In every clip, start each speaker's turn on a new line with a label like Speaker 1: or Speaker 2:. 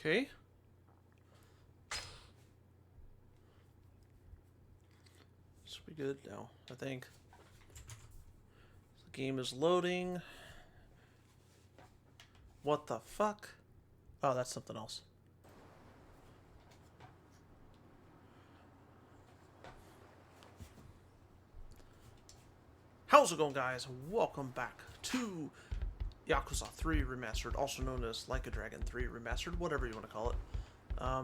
Speaker 1: Okay. Should be good now, I think. The game is loading. What the fuck? Oh, that's something else. How's it going, guys? Welcome back to Yakuza 3 Remastered, also known as Like a Dragon 3 Remastered, whatever you want to call it.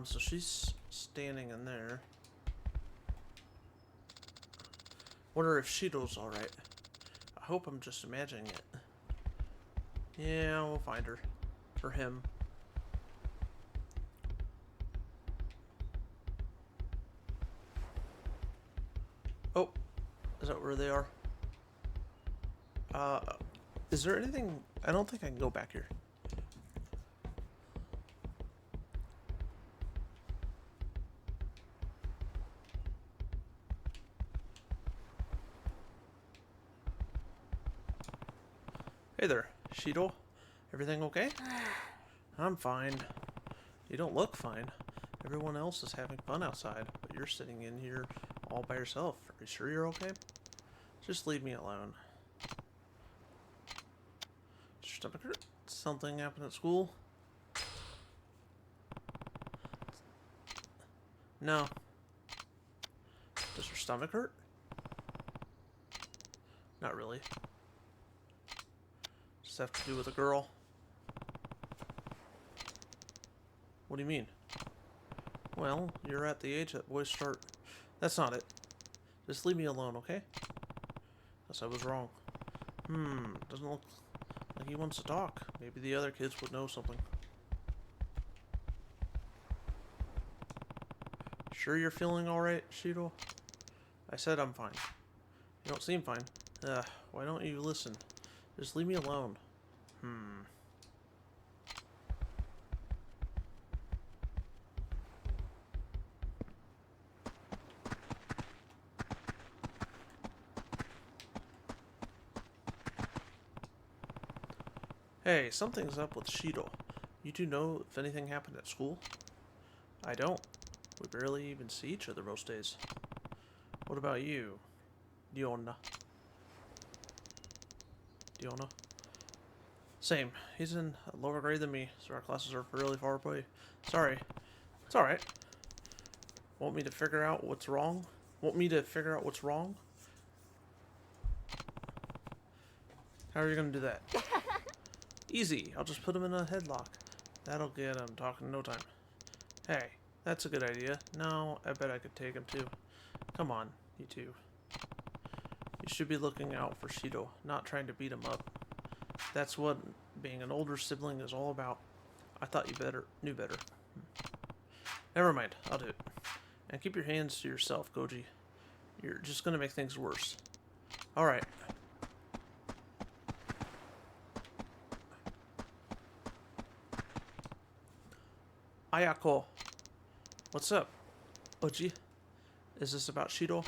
Speaker 1: So she's standing in there. Wonder if Shido's alright. I hope I'm just imagining it. Yeah, we'll find her. Or him. Oh, is that where they are? Is there anything? I don't think I can go back here. Hey there, Shido. Everything okay? I'm fine. You don't look fine. Everyone else is having fun outside, but you're sitting in here all by yourself. Are you sure you're okay? Just leave me alone. Does your stomach hurt? Something happened at school? No. Does your stomach hurt? Not really. Just have to do with a girl. What do you mean? Well, you're at the age that boys start... That's not it. Just leave me alone, okay? Guess I was wrong. Doesn't look like he wants to talk. Maybe the other kids would know something. Sure you're feeling alright, Shido? I said I'm fine. You don't seem fine. Why don't you listen? Just leave me alone. Hey, something's up with Shido. You two know if anything happened at school? I don't. We barely even see each other most days. What about you? Diona? Same. He's in a lower grade than me, so our classes are really far away. Sorry. It's alright. Want me to figure out what's wrong? Want me to figure out what's wrong? How are you gonna do that? Easy. I'll just put him in a headlock. That'll get him talking in no time. Hey, that's a good idea. No, I bet I could take him too. Come on, you two. You should be looking out for Shido, not trying to beat him up. That's what being an older sibling is all about. I thought you knew better. Never mind, I'll do it. And keep your hands to yourself, Goji. You're just gonna make things worse. Alright. Ayako. What's up? Oji? Is this about Shido?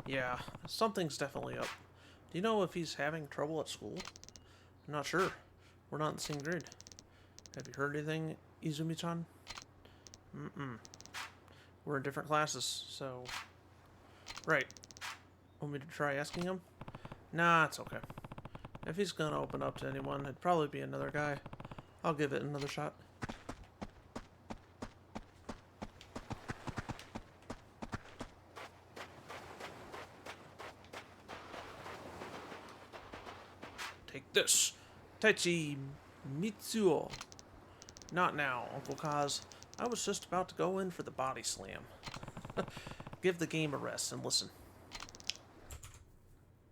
Speaker 1: Yeah, something's definitely up. Do you know if he's having trouble at school? I'm not sure. We're not in the same grade. Have you heard anything, Izumi-chan? We're in different classes, so... Right. Want me to try asking him? Nah, it's okay. If he's gonna open up to anyone, it'd probably be another guy. I'll give it another shot. Take this, Taichi Mitsuo. Not now, Uncle Kaz. I was just about to go in for the body slam. Give the game a rest and listen.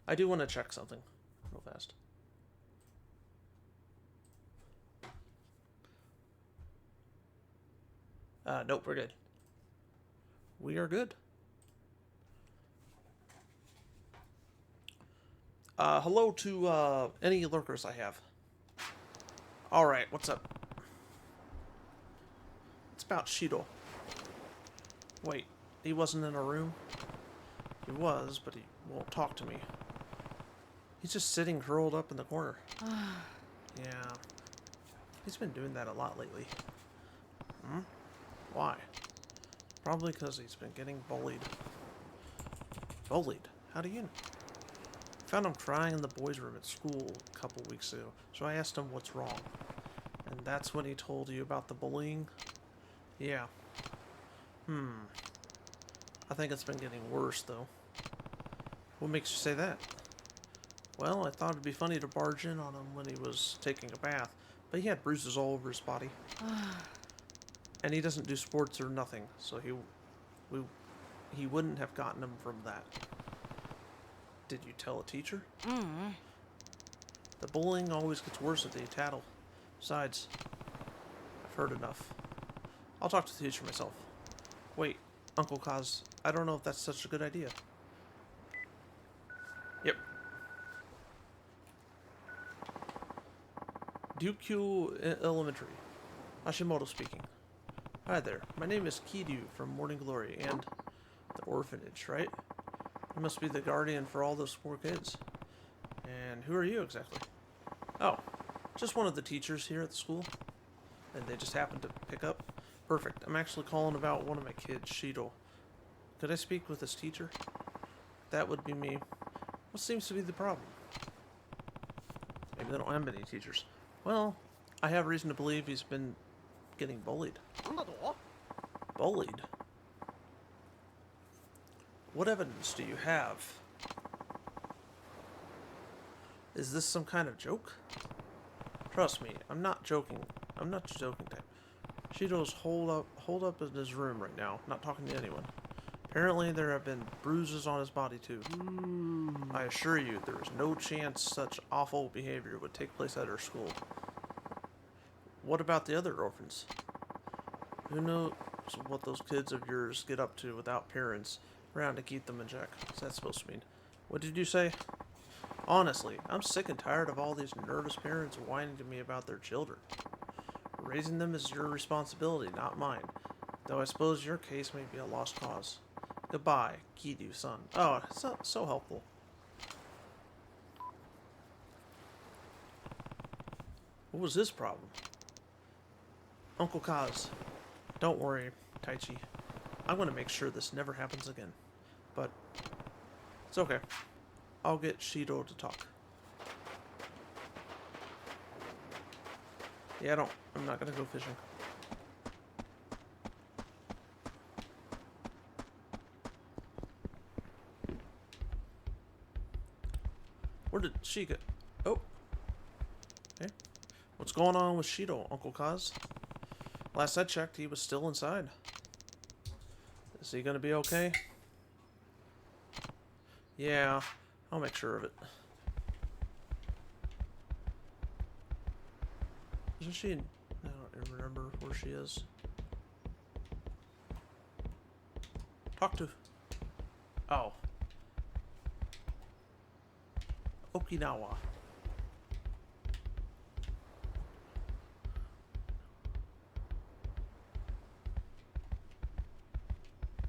Speaker 1: I do want to check something real fast. Nope, we're good. We are good. Hello to, any lurkers I have. Alright, what's up? It's about Shido. Wait, he wasn't in a room? He was, but he won't talk to me. He's just sitting curled up in the corner. Yeah. He's been doing that a lot lately. Hmm? Why? Probably because he's been getting bullied. Bullied? How do you know? I found him crying in the boys' room at school a couple weeks ago, so I asked him what's wrong. And that's when he told you about the bullying? Yeah. I think it's been getting worse, though. What makes you say that? Well, I thought it'd be funny to barge in on him when he was taking a bath, but he had bruises all over his body. And he doesn't do sports or nothing, so he wouldn't have gotten them from that. Did you tell a teacher? The bullying always gets worse if they tattle. Besides, I've heard enough. I'll talk to the teacher myself. Wait, Uncle Kaz, I don't know if that's such a good idea. Yep. Ryukyu Elementary. Hashimoto speaking. Hi there, my name is Kiryu from Morning Glory and the orphanage, right? You must be the guardian for all those poor kids. And who are you exactly? Oh, just one of the teachers here at the school. And they just happened to pick up. Perfect. I'm actually calling about one of my kids, Shido. Could I speak with this teacher? That would be me. What seems to be the problem? Maybe they don't have many teachers. Well, I have reason to believe he's been getting bullied. Bullied? What evidence do you have? Is this some kind of joke? Trust me, I'm not joking. I'm not joking type. Shido's holed up in his room right now, not talking to anyone. Apparently there have been bruises on his body too. I assure you, there is no chance such awful behavior would take place at our school. What about the other orphans? Who knows what those kids of yours get up to without parents around to keep them in check? What's that supposed to mean? What did you say? Honestly, I'm sick and tired of all these nervous parents whining to me about their children. Raising them is your responsibility, not mine. Though I suppose your case may be a lost cause. Goodbye, Kiryu-san. Oh, so helpful. What was his problem? Uncle Kaz. Don't worry, Taichi. I'm going to make sure this never happens again. But it's okay. I'll get Shido to talk. Yeah, I'm not gonna go fishing. Where did she go? Oh. Okay. What's going on with Shido, Uncle Kaz? Last I checked, he was still inside. Is he gonna be okay? Yeah, I'll make sure of it. Isn't she in... I don't even remember where she is. Talk to... Oh. Okinawa.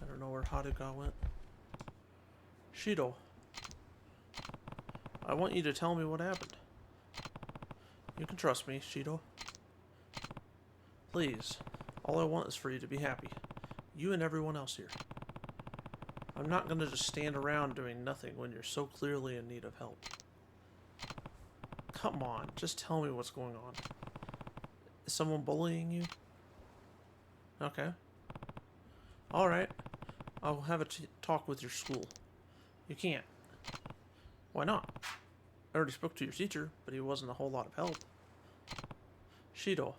Speaker 1: I don't know where Haruka went. Shido. I want you to tell me what happened. You can trust me, Shido. Please. All I want is for you to be happy. You and everyone else here. I'm not going to just stand around doing nothing when you're so clearly in need of help. Come on, just tell me what's going on. Is someone bullying you? Okay. Alright. I'll have a talk with your school. You can't. Why not? I already spoke to your teacher, but he wasn't a whole lot of help. Shido.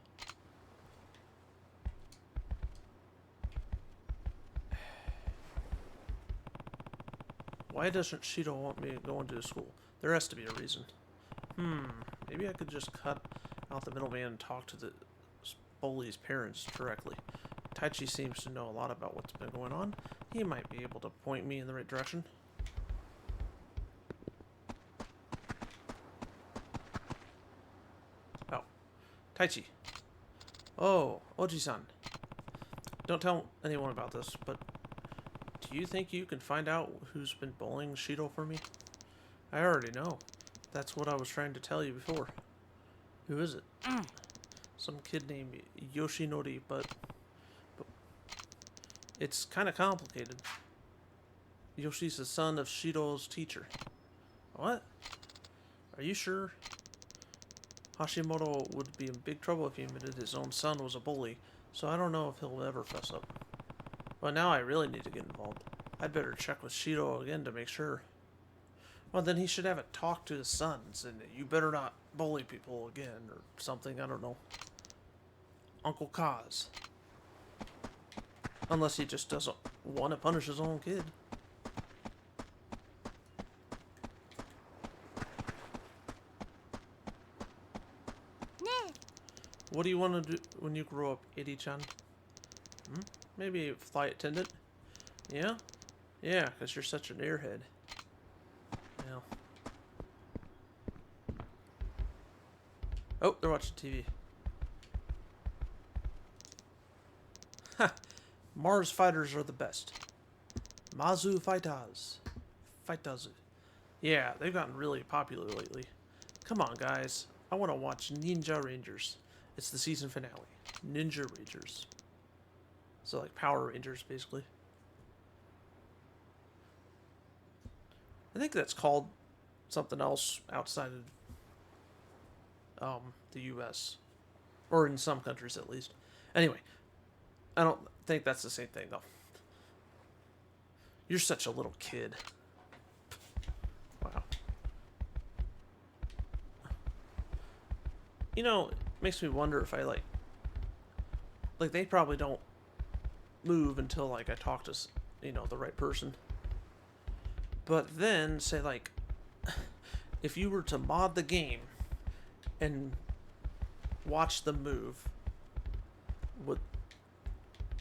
Speaker 1: Why doesn't Shido want me going to school? There has to be a reason. Maybe I could just cut out the middleman and talk to the bully's parents directly. Taichi seems to know a lot about what's been going on. He might be able to point me in the right direction. Oh. Taichi. Oh, Oji-san. Don't tell anyone about this, but do you think you can find out who's been bullying Shido for me? I already know. That's what I was trying to tell you before. Who is it? Some kid named Yoshinori, but It's kind of complicated. Yoshi's the son of Shido's teacher. What? Are you sure? Hashimoto would be in big trouble if he admitted his own son was a bully, so I don't know if he'll ever fess up. Well, now I really need to get involved. I'd better check with Shido again to make sure. Well, then he should have a talk to his sons, and you better not bully people again, or something, I don't know. Uncle Kaz. Unless he just doesn't want to punish his own kid. What do you want to do when you grow up, Edi-chan? Maybe a flight attendant? Yeah? Yeah, because you're such an airhead. Yeah. Oh, they're watching TV. Ha! Mars fighters are the best. Mazu fighters. Fighters. Yeah, they've gotten really popular lately. Come on, guys. I want to watch Ninja Rangers. It's the season finale. Ninja Rangers. So like Power Rangers, basically. I think that's called something else outside of the US. Or in some countries, at least. Anyway. I don't think that's the same thing, though. You're such a little kid. Wow. You know, it makes me wonder if I, like, they probably don't move until, like, I talk to, you know, the right person. But then, say, like, if you were to mod the game and watch them move,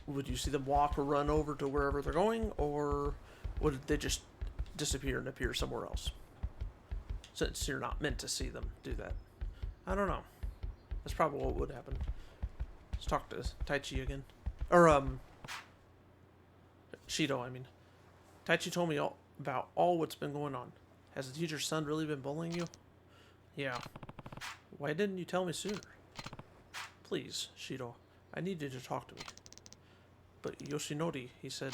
Speaker 1: would you see them walk or run over to wherever they're going, or would they just disappear and appear somewhere else? Since you're not meant to see them do that. I don't know. That's probably what would happen. Let's talk to Taichi again. Or, Shido, I mean. Taichi told me all about what's been going on. Has the teacher's son really been bullying you? Yeah. Why didn't you tell me sooner? Please, Shido. I need you to talk to me. But Yoshinori, he said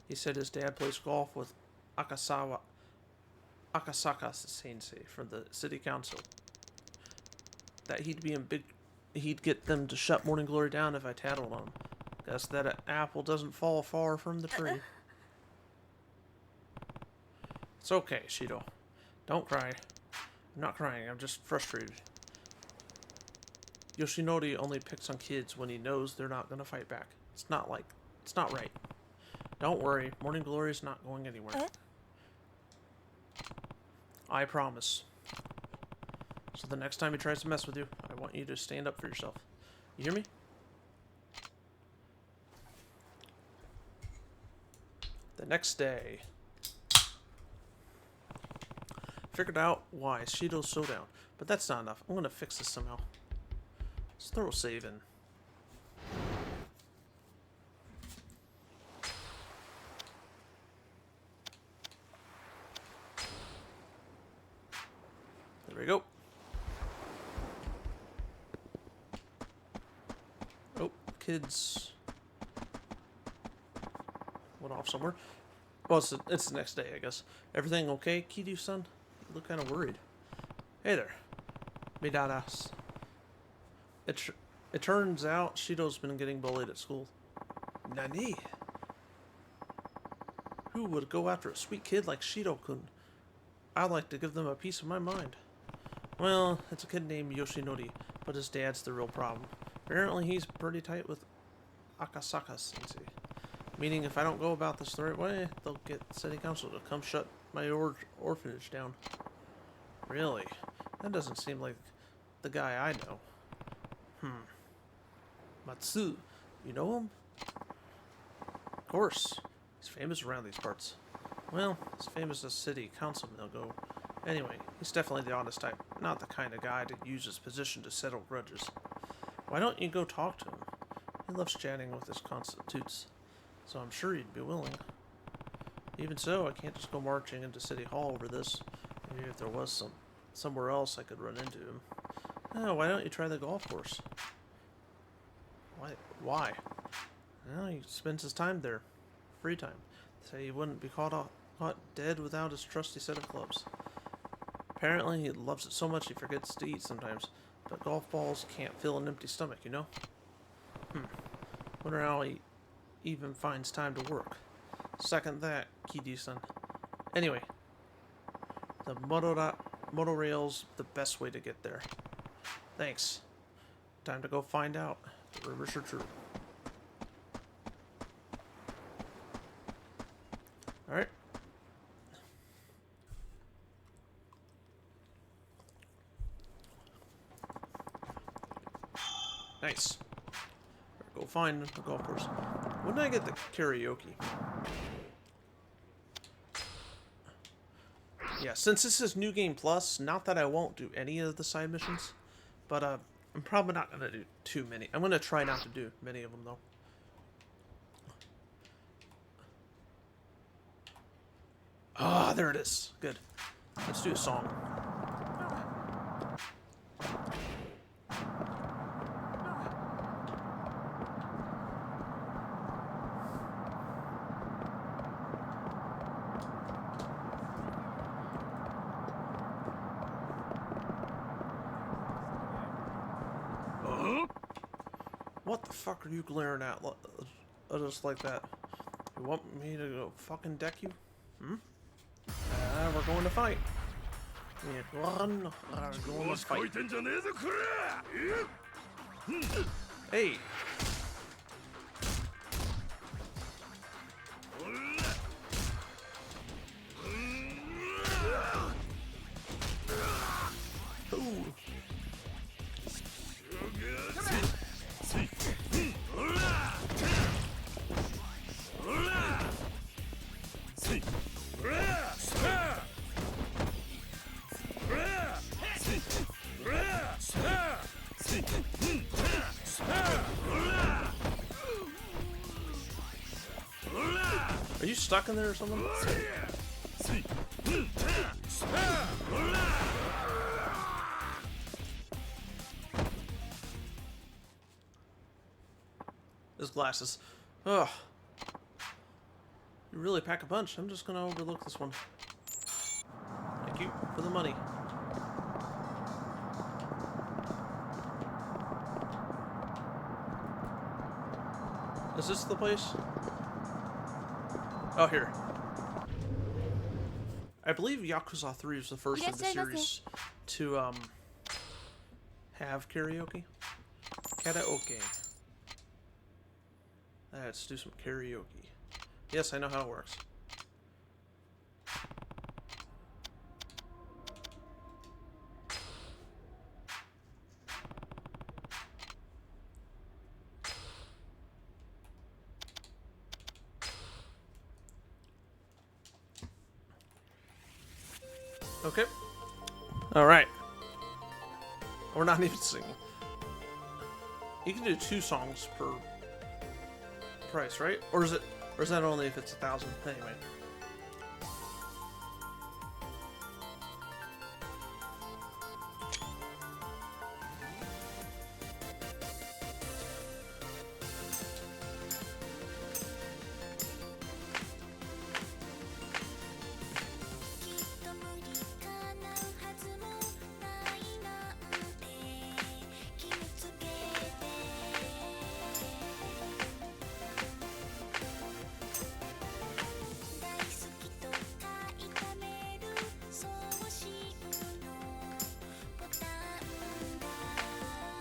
Speaker 1: his dad plays golf with Akasaka Sensei from the city council. That he'd get them to shut Morning Glory down if I tattled on him. Guess that an apple doesn't fall far from the tree. It's okay, Shido. Don't cry. I'm not crying, I'm just frustrated. Yoshinori only picks on kids when he knows they're not gonna fight back. It's not right. Don't worry, Morning Glory is not going anywhere. I promise. So the next time he tries to mess with you, I want you to stand up for yourself. You hear me? The next day. Figured out why Shido's so down. But that's not enough. I'm gonna fix this somehow. Let's throw a save in. There we go. Oh, kids went off somewhere. Well, it's the next day, I guess. Everything okay, Kiryu-san? You look kind of worried. Hey there. Midadas. It turns out Shido's been getting bullied at school. Nani? Who would go after a sweet kid like Shido-kun? I'd like to give them a piece of my mind. Well, it's a kid named Yoshinori, but his dad's the real problem. Apparently he's pretty tight with Akasaka Sensei. Meaning if I don't go about this the right way, they'll get city council to come shut my orphanage down. Really? That doesn't seem like the guy I know. Matsu, you know him? Of course. He's famous around these parts. Well, as famous as city councilman they'll go. Anyway, he's definitely the honest type, not the kind of guy to use his position to settle grudges. Why don't you go talk to him? He loves chatting with his constitutes, so I'm sure he'd be willing. Even so, I can't just go marching into City Hall over this. Maybe if there was somewhere else I could run into him. Oh, why don't you try the golf course? Why? Well, he spends his time there. Free time. Say he wouldn't be caught dead without his trusty set of gloves. Apparently, he loves it so much he forgets to eat sometimes. But golf balls can't fill an empty stomach, you know? Wonder how he even finds time to work. Second that, Kidi-san. Anyway, the monorail's the best way to get there. Thanks. Time to go find out. The rumors are true. Alright. Nice. Go find the golf course. When did I get the karaoke? Yeah, since this is New Game Plus, not that I won't do any of the side missions, but I'm probably not going to do too many. I'm going to try not to do many of them, though. Ah, there it is. Good. Let's do a song. What the fuck are you glaring at just like that? You want me to go fucking deck you? We're going to fight. We're going to fight. Hey! Ooh. Are you stuck in there or something? His glasses. Ugh. You really pack a punch. I'm just gonna overlook this one. Thank you for the money. Is this the place? Oh, here. I believe Yakuza 3 is the first of the series to have karaoke. Karaoke. Let's do some karaoke. Yes, I know how it works. Okay. Alright. We're not even singing. You can do 2 songs per price, right? Or is that only if it's 1,000? Anyway.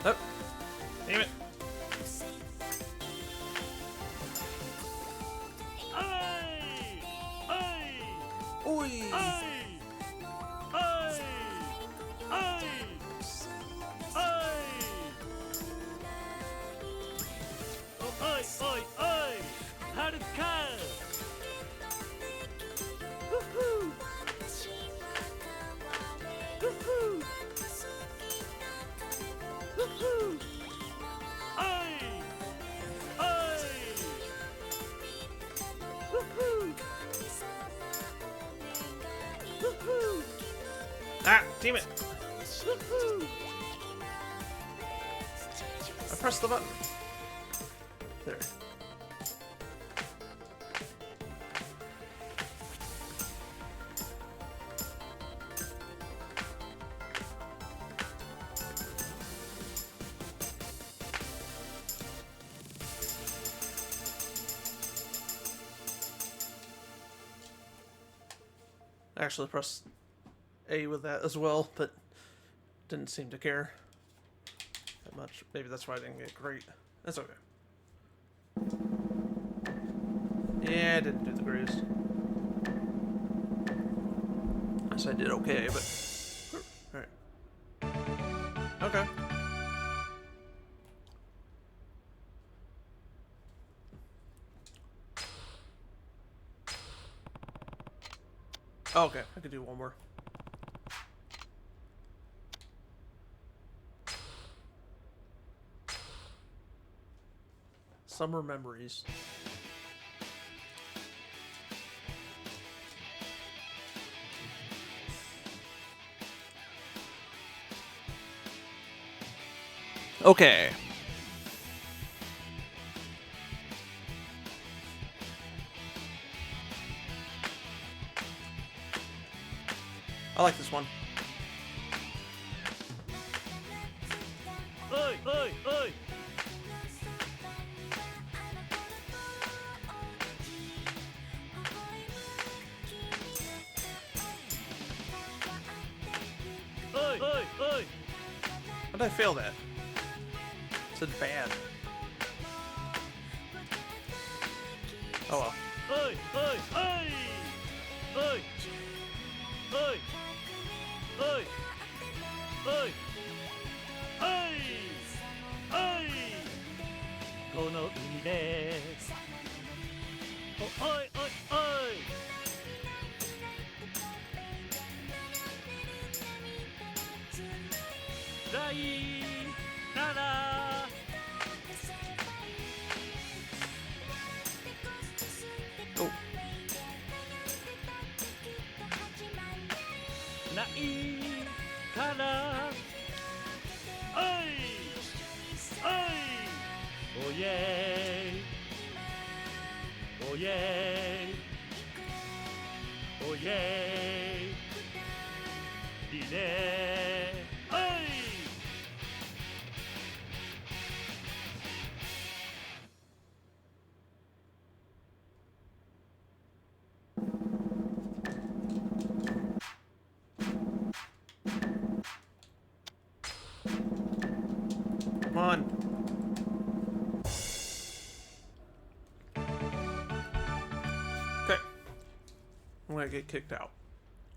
Speaker 1: Oh, damn it. Oi! Ah, damn it! I pressed the button. There. I actually pressed A with that as well, but didn't seem to care that much. Maybe that's why I didn't get great. That's okay. Yeah, I didn't do the greatest. Guess I did okay, but... Alright. Okay. Oh, okay, I could do one more. Summer memories. Okay. I like this one.
Speaker 2: Oi, oi, oi! Oi, oi, oi!
Speaker 1: How did I fail that? It said bad. Oh well.
Speaker 2: Oi, oi, oi! Oi! Oi! Oi! Oi! Oi! Oi! この海でおおいおいおい第7Oh. ないからおいおいおいえいおいえいおいえいいいねおい
Speaker 1: Come on. Okay. I'm gonna get kicked out.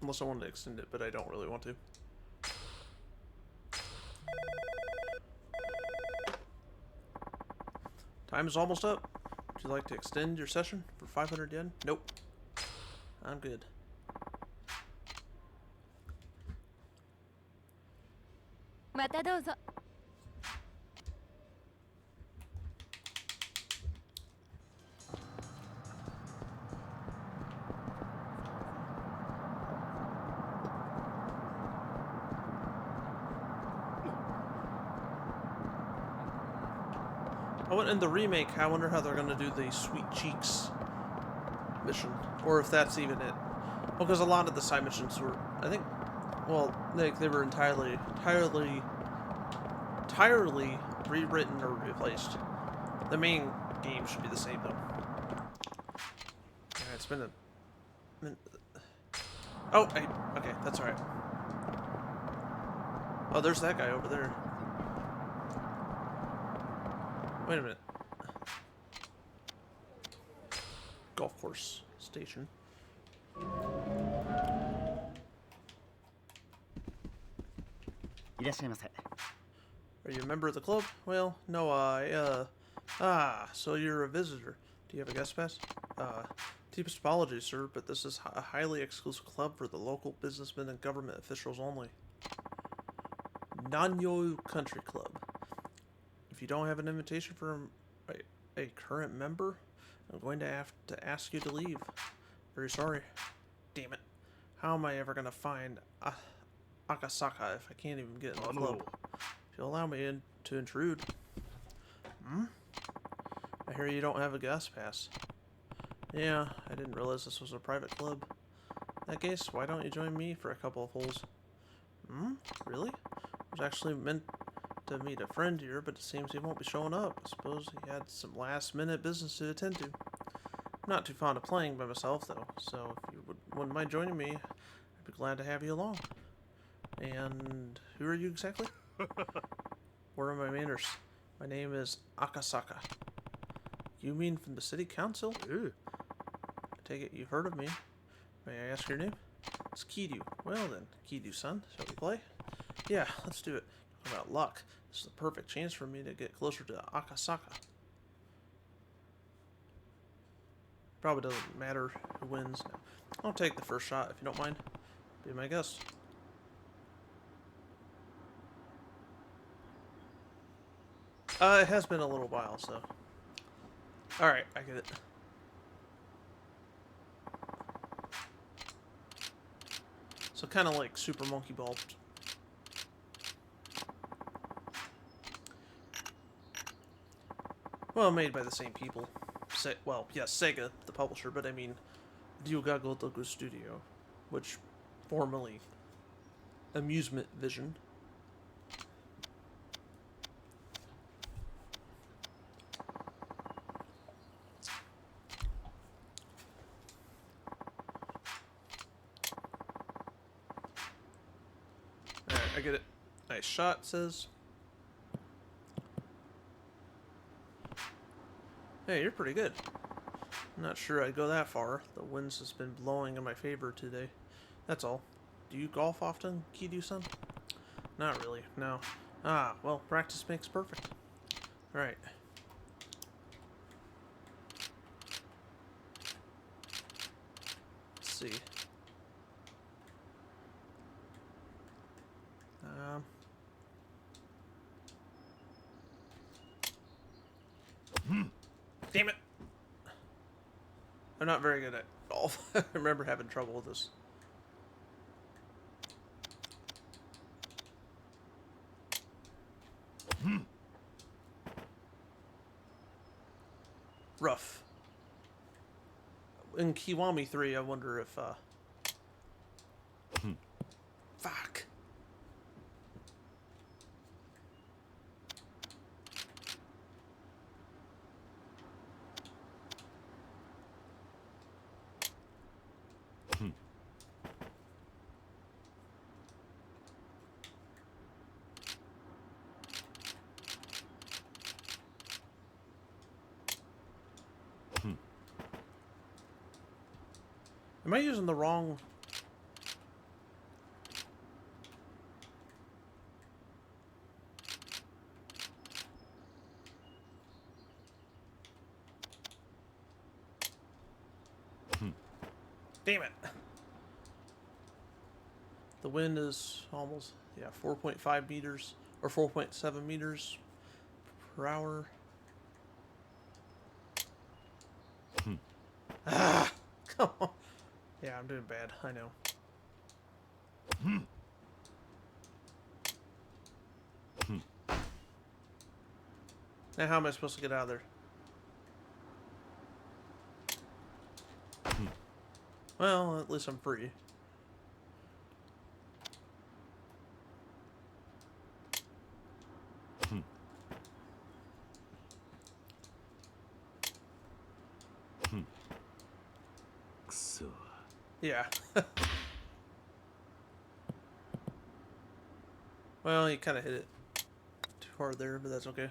Speaker 1: Unless I wanted to extend it, but I don't really want to. Time is almost up. Would you like to extend your session for 500 yen? Nope. I'm good. Oh, and in the remake, I wonder how they're gonna do the Sweet Cheeks mission, or if that's even it. Well, because a lot of the side missions were, I think, well, they were entirely rewritten or replaced. The main game should be the same though. Alright, it's been a minute. Oh, okay, that's alright. Oh, there's that guy over there. Wait a minute. Golf course station. Are you a member of the club? Well, no, so you're a visitor. Do you have a guest pass? Deepest apologies, sir, but this is a highly exclusive club for the local businessmen and government officials only. Nanyo Country Club. If you don't have an invitation from a current member, I'm going to have to ask you to leave. Very sorry. Damn it. How am I ever going to find Akasaka if I can't even get in the club? If you'll allow me to intrude. Hmm? I hear you don't have a guest pass. Yeah, I didn't realize this was a private club. In that case, why don't you join me for a couple of holes? Hmm? Really? I was actually meant to meet a friend here, but it seems he won't be showing up. I suppose he had some last-minute business to attend to. I'm not too fond of playing by myself, though, so if you wouldn't mind joining me, I'd be glad to have you along. And who are you exactly? Where are my manners? My name is Akasaka. You mean from the city council?
Speaker 2: Ooh.
Speaker 1: I take it you've heard of me. May I ask your name? It's Kidu. Well then, Kidu-san, shall we play? Yeah, let's do it. Talk about luck. This is the perfect chance for me to get closer to Akasaka. Probably doesn't matter who wins. No. I'll take the first shot if you don't mind. Be my guest. It has been a little while, so. Alright, I get it. So kind of like Super Monkey Ball. Well, made by the same people. Well, yes, SEGA, the publisher, but I mean, Ryugago Toku Studio, which formerly Amusement Vision. Alright, I get it. Nice shot, says. Hey, you're pretty good. I'm not sure I'd go that far. The winds has been blowing in my favor today. That's all. Do you golf often, Kidu-san? Not really, no. Ah, well, practice makes perfect. Alright. Let's see. Damn it! I'm not very good at golf. I remember having trouble with this. Rough. In Kiwami 3, I wonder if, Fuck. Am I using the wrong... Damn it! The wind is almost, 4.5 meters, or 4.7 meters per hour. Ah! Come on! Yeah, I'm doing bad, I know. Now how am I supposed to get out of there? Well, at least I'm free. Yeah. Well, you kind of hit it too hard there, but that's okay.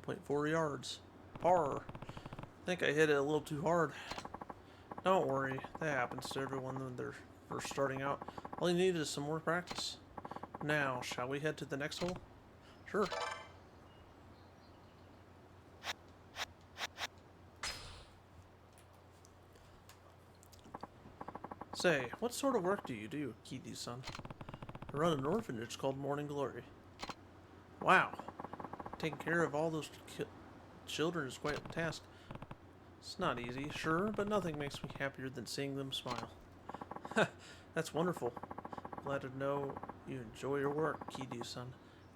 Speaker 1: 1.4 yards. Par. I think I hit it a little too hard. Don't worry, that happens to everyone when they're first starting out. All you need is some more practice. Now, shall we head to the next hole? Sure. Say, what sort of work do you do, Kidu-san? I run an orphanage called Morning Glory. Wow. Taking care of all those children is quite a task. It's not easy, sure, but nothing makes me happier than seeing them smile. That's wonderful. Glad to know you enjoy your work, Kidu-san,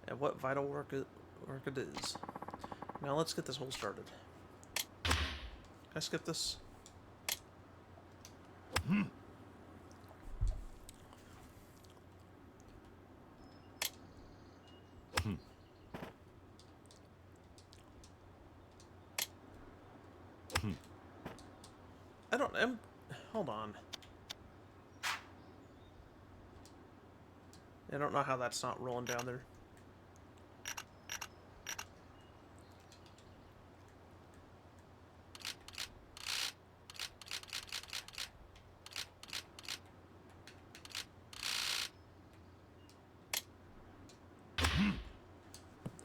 Speaker 1: and what vital work it is. Now let's get this hole started. Can I skip this? I don't... hold on. I don't know how that's not rolling down there.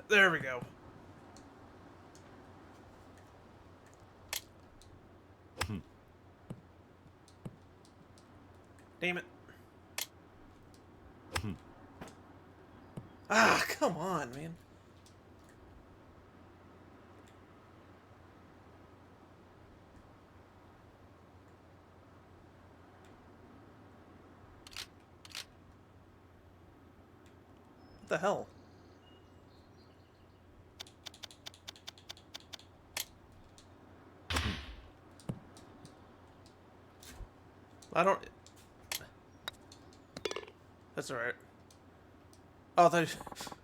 Speaker 1: There we go. Damn it. Ah, come on, man. What the hell? I don't... That's alright. Oh,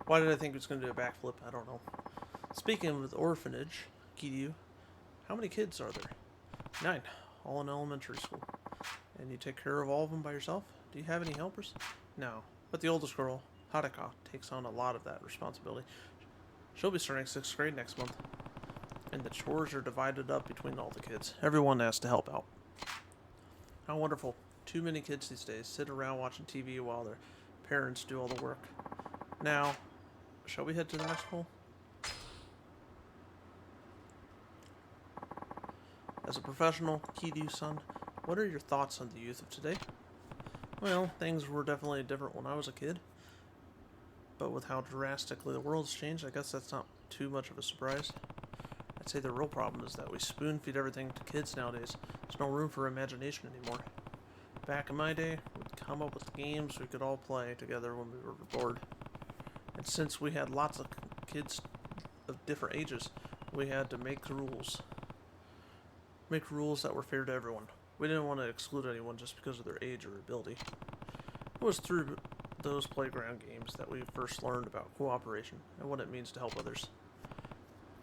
Speaker 1: why did I think it was going to do a backflip? I don't know. Speaking of the orphanage, Kiryu, how many kids are there? 9, all in elementary school. And you take care of all of them by yourself? Do you have any helpers? No, but the oldest girl, Haruka, takes on a lot of that responsibility. She'll be starting 6th grade next month. And the chores are divided up between all the kids. Everyone has to help out. How wonderful. Too many kids these days sit around watching TV while their parents do all the work. Now, shall we head to the next pool? As a professional, Kiryu-san, what are your thoughts on the youth of today? Well, things were definitely different when I was a kid. But with how drastically the world's changed, I guess that's not too much of a surprise. I'd say the real problem is that we spoon-feed everything to kids nowadays. There's no room for imagination anymore. Back in my day, we'd come up with games we could all play together when we were bored. And since we had lots of kids of different ages, we had to make rules. Make rules that were fair to everyone. We didn't want to exclude anyone just because of their age or ability. It was through those playground games that we first learned about cooperation and what it means to help others.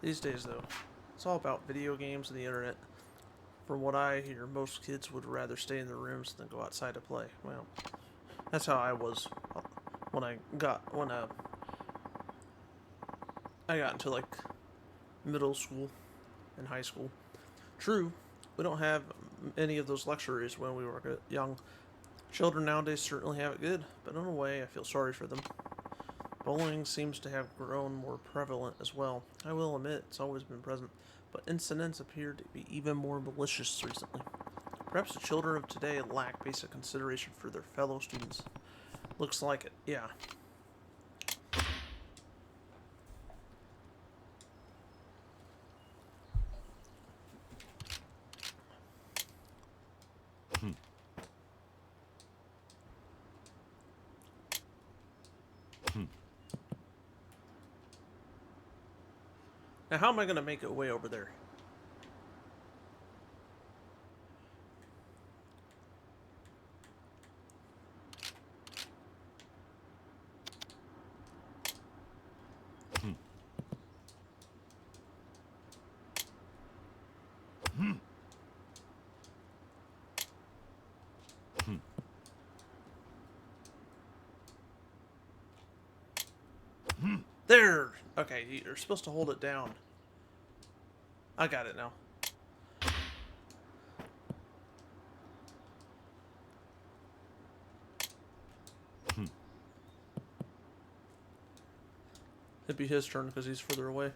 Speaker 1: These days, though, it's all about video games and the internet. From what I hear, most kids would rather stay in their rooms than go outside to play. Well, that's how I was when I got into like middle school and high school. True, we don't have any of those luxuries when we were young. Children nowadays certainly have it good, but in a way I feel sorry for them. Bullying seems to have grown more prevalent as well. I will admit it's always been present, but incidents appear to be even more malicious recently. Perhaps the children of today lack basic consideration for their fellow students. Looks like it, yeah. Now, how am I going to make it way over there? There! Okay, you're supposed to hold it down. I got it now. It'd be his turn because he's further away.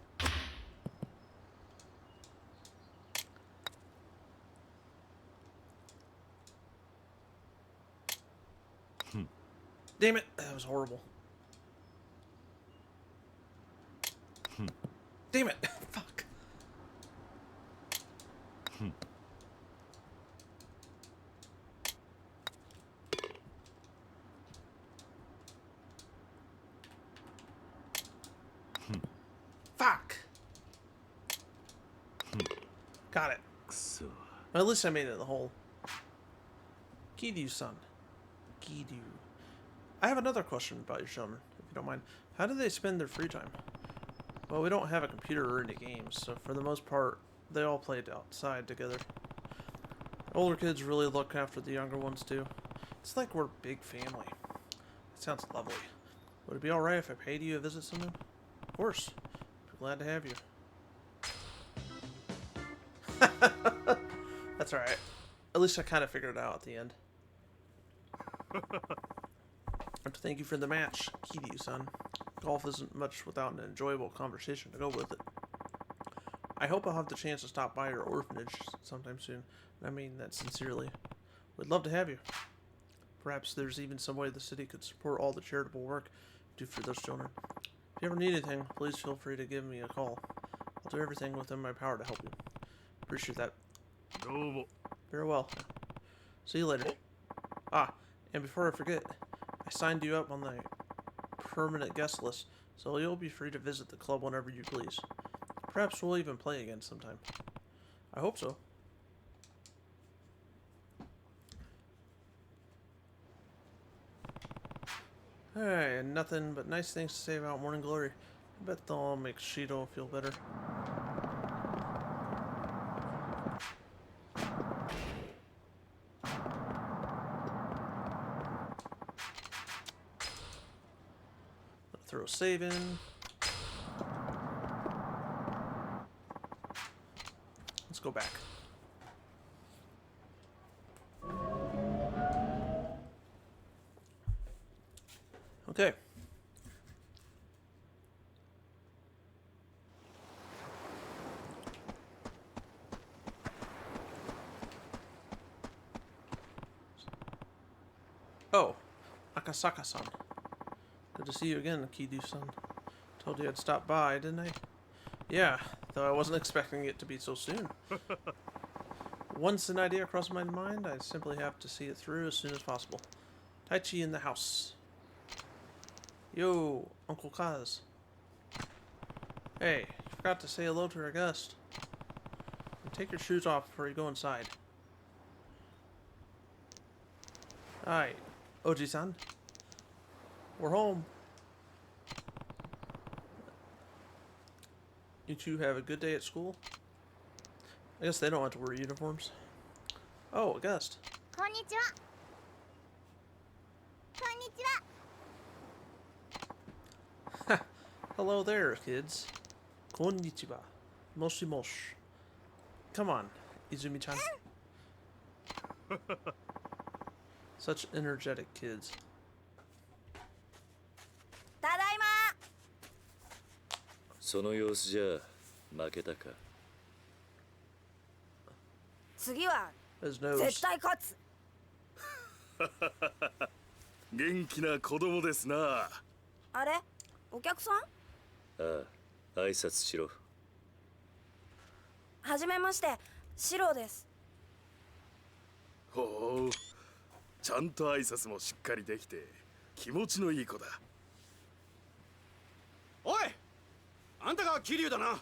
Speaker 1: Damn it! That was horrible. Damn it! Fuck. Fuck! Got it. Well, at least I made it in the hole. Kiryu-san. Kiryu. I have another question about your children, if you don't mind. How do they spend their free time? Well, we don't have a computer or any games, so for the most part, they all played outside together. Older kids really look after the younger ones too. It's like we're a big family. That sounds lovely. Would it be alright if I paid you a visit sometime? Of course. I'd be glad to have you. That's alright. At least I kind of figured it out at the end. I have to thank you for the match, Kiryu-san. Golf isn't much without an enjoyable conversation to go with it. I hope I'll have the chance to stop by your orphanage sometime soon. I mean that sincerely. We'd love to have you. Perhaps there's even some way the city could support all the charitable work we do for those children. If you ever need anything, please feel free to give me a call. I'll do everything within my power to help you. Appreciate that. Very well. See you later. Ah, and before I forget, I signed you up on the permanent guest list, so you'll be free to visit the club whenever you please. Perhaps we'll even play again sometime. I hope so. Alright, nothing but nice things to say about Morning Glory. I bet they'll make Shido feel better. Throw a save in. Let's go back. Okay. Oh, Akasaka-san. Good to see you again, Kiryu-san. Told you I'd stop by, didn't I? Yeah, though I wasn't expecting it to be so soon. Once an idea crosses my mind, I simply have to see it through as soon as possible. Taichi in the house. Yo, Uncle Kaz. Hey, you forgot to say hello to our guest. And take your shoes off before you go inside. Hi, Oji-san. We're home. You two have a good day at school? I guess they don't have to wear uniforms. Oh, a guest.
Speaker 3: Konnichiwa. Konnichiwa.
Speaker 1: Hello there, kids. Konnichiwa. Moshi mosh. Come on, Izumi-chan. Such energetic kids.
Speaker 3: Tadaima.
Speaker 4: その様子じゃ負けたか。
Speaker 3: 次は
Speaker 1: His nose.
Speaker 3: 絶対勝つ。
Speaker 2: 元気な子供ですな。
Speaker 3: あれ？お客さん？
Speaker 4: ああ、挨拶しろ。
Speaker 3: はじめまして、シロです。
Speaker 2: ほう、ちゃんと挨拶もしっかりできて気持ちのいい子だ。
Speaker 5: おい、あんたが桐生だな。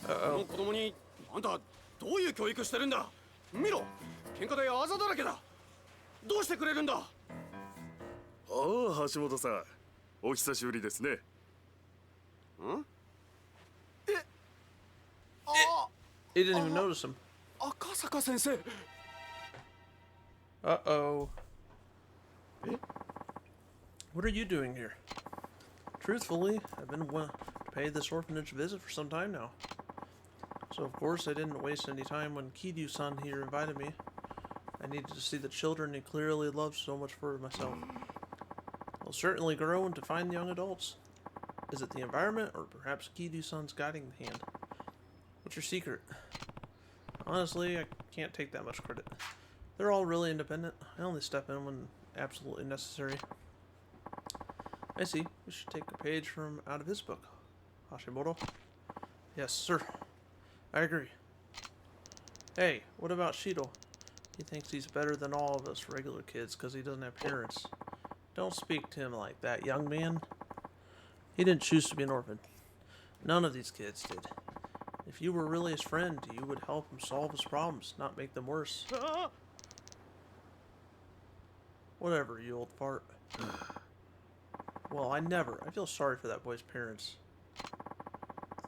Speaker 5: この子供にあんたどういう教育してるんだ。見ろ、喧嘩であざだらけだ。どうしてくれるんだ。
Speaker 2: ああ、橋本さん、お久しぶりですね。
Speaker 5: ん？
Speaker 1: He didn't even notice him.
Speaker 5: 赤坂先生。
Speaker 1: Uh-oh. What are you doing here? Truthfully, I've been wanting to pay this orphanage a visit for some time now. So of course I didn't waste any time when Kiryu-san here invited me. I needed to see the children he clearly loves so much for myself. I'll certainly grow to find young adults. Is it the environment, or perhaps Kiryu-san's guiding hand? What's your secret? Honestly, I can't take that much credit. They're all really independent. I only step in when absolutely necessary. I see. We should take a page from out of his book. Hashimoto. Yes, sir. I agree. Hey, what about Shido? He thinks he's better than all of us regular kids because he doesn't have parents. Don't speak to him like that, young man. He didn't choose to be an orphan. None of these kids did. If you were really his friend, you would help him solve his problems, not make them worse. Whatever, you old fart. Well, I feel sorry for that boy's parents.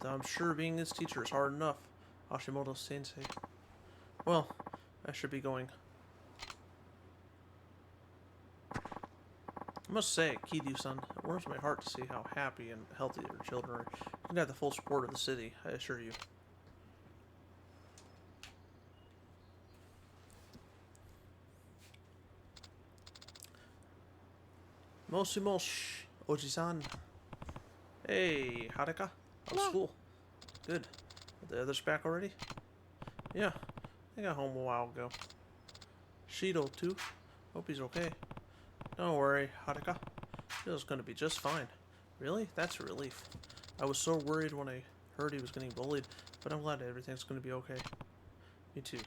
Speaker 1: Though I'm sure being his teacher is hard enough, Hashimoto sensei. Well, I should be going. I must say, Kiryu-san, it warms my heart to see how happy and healthy your children are. You can have the full support of the city, I assure you. Moshi mosh, Oji-san. Hey, Harika. How's school? Good. Are the others back already? Yeah, they got home a while ago. Shido, too. Hope he's okay. Don't worry, Harika. Shido's gonna be just fine. Really? That's a relief. I was so worried when I heard he was getting bullied, but I'm glad everything's gonna be okay. Me too.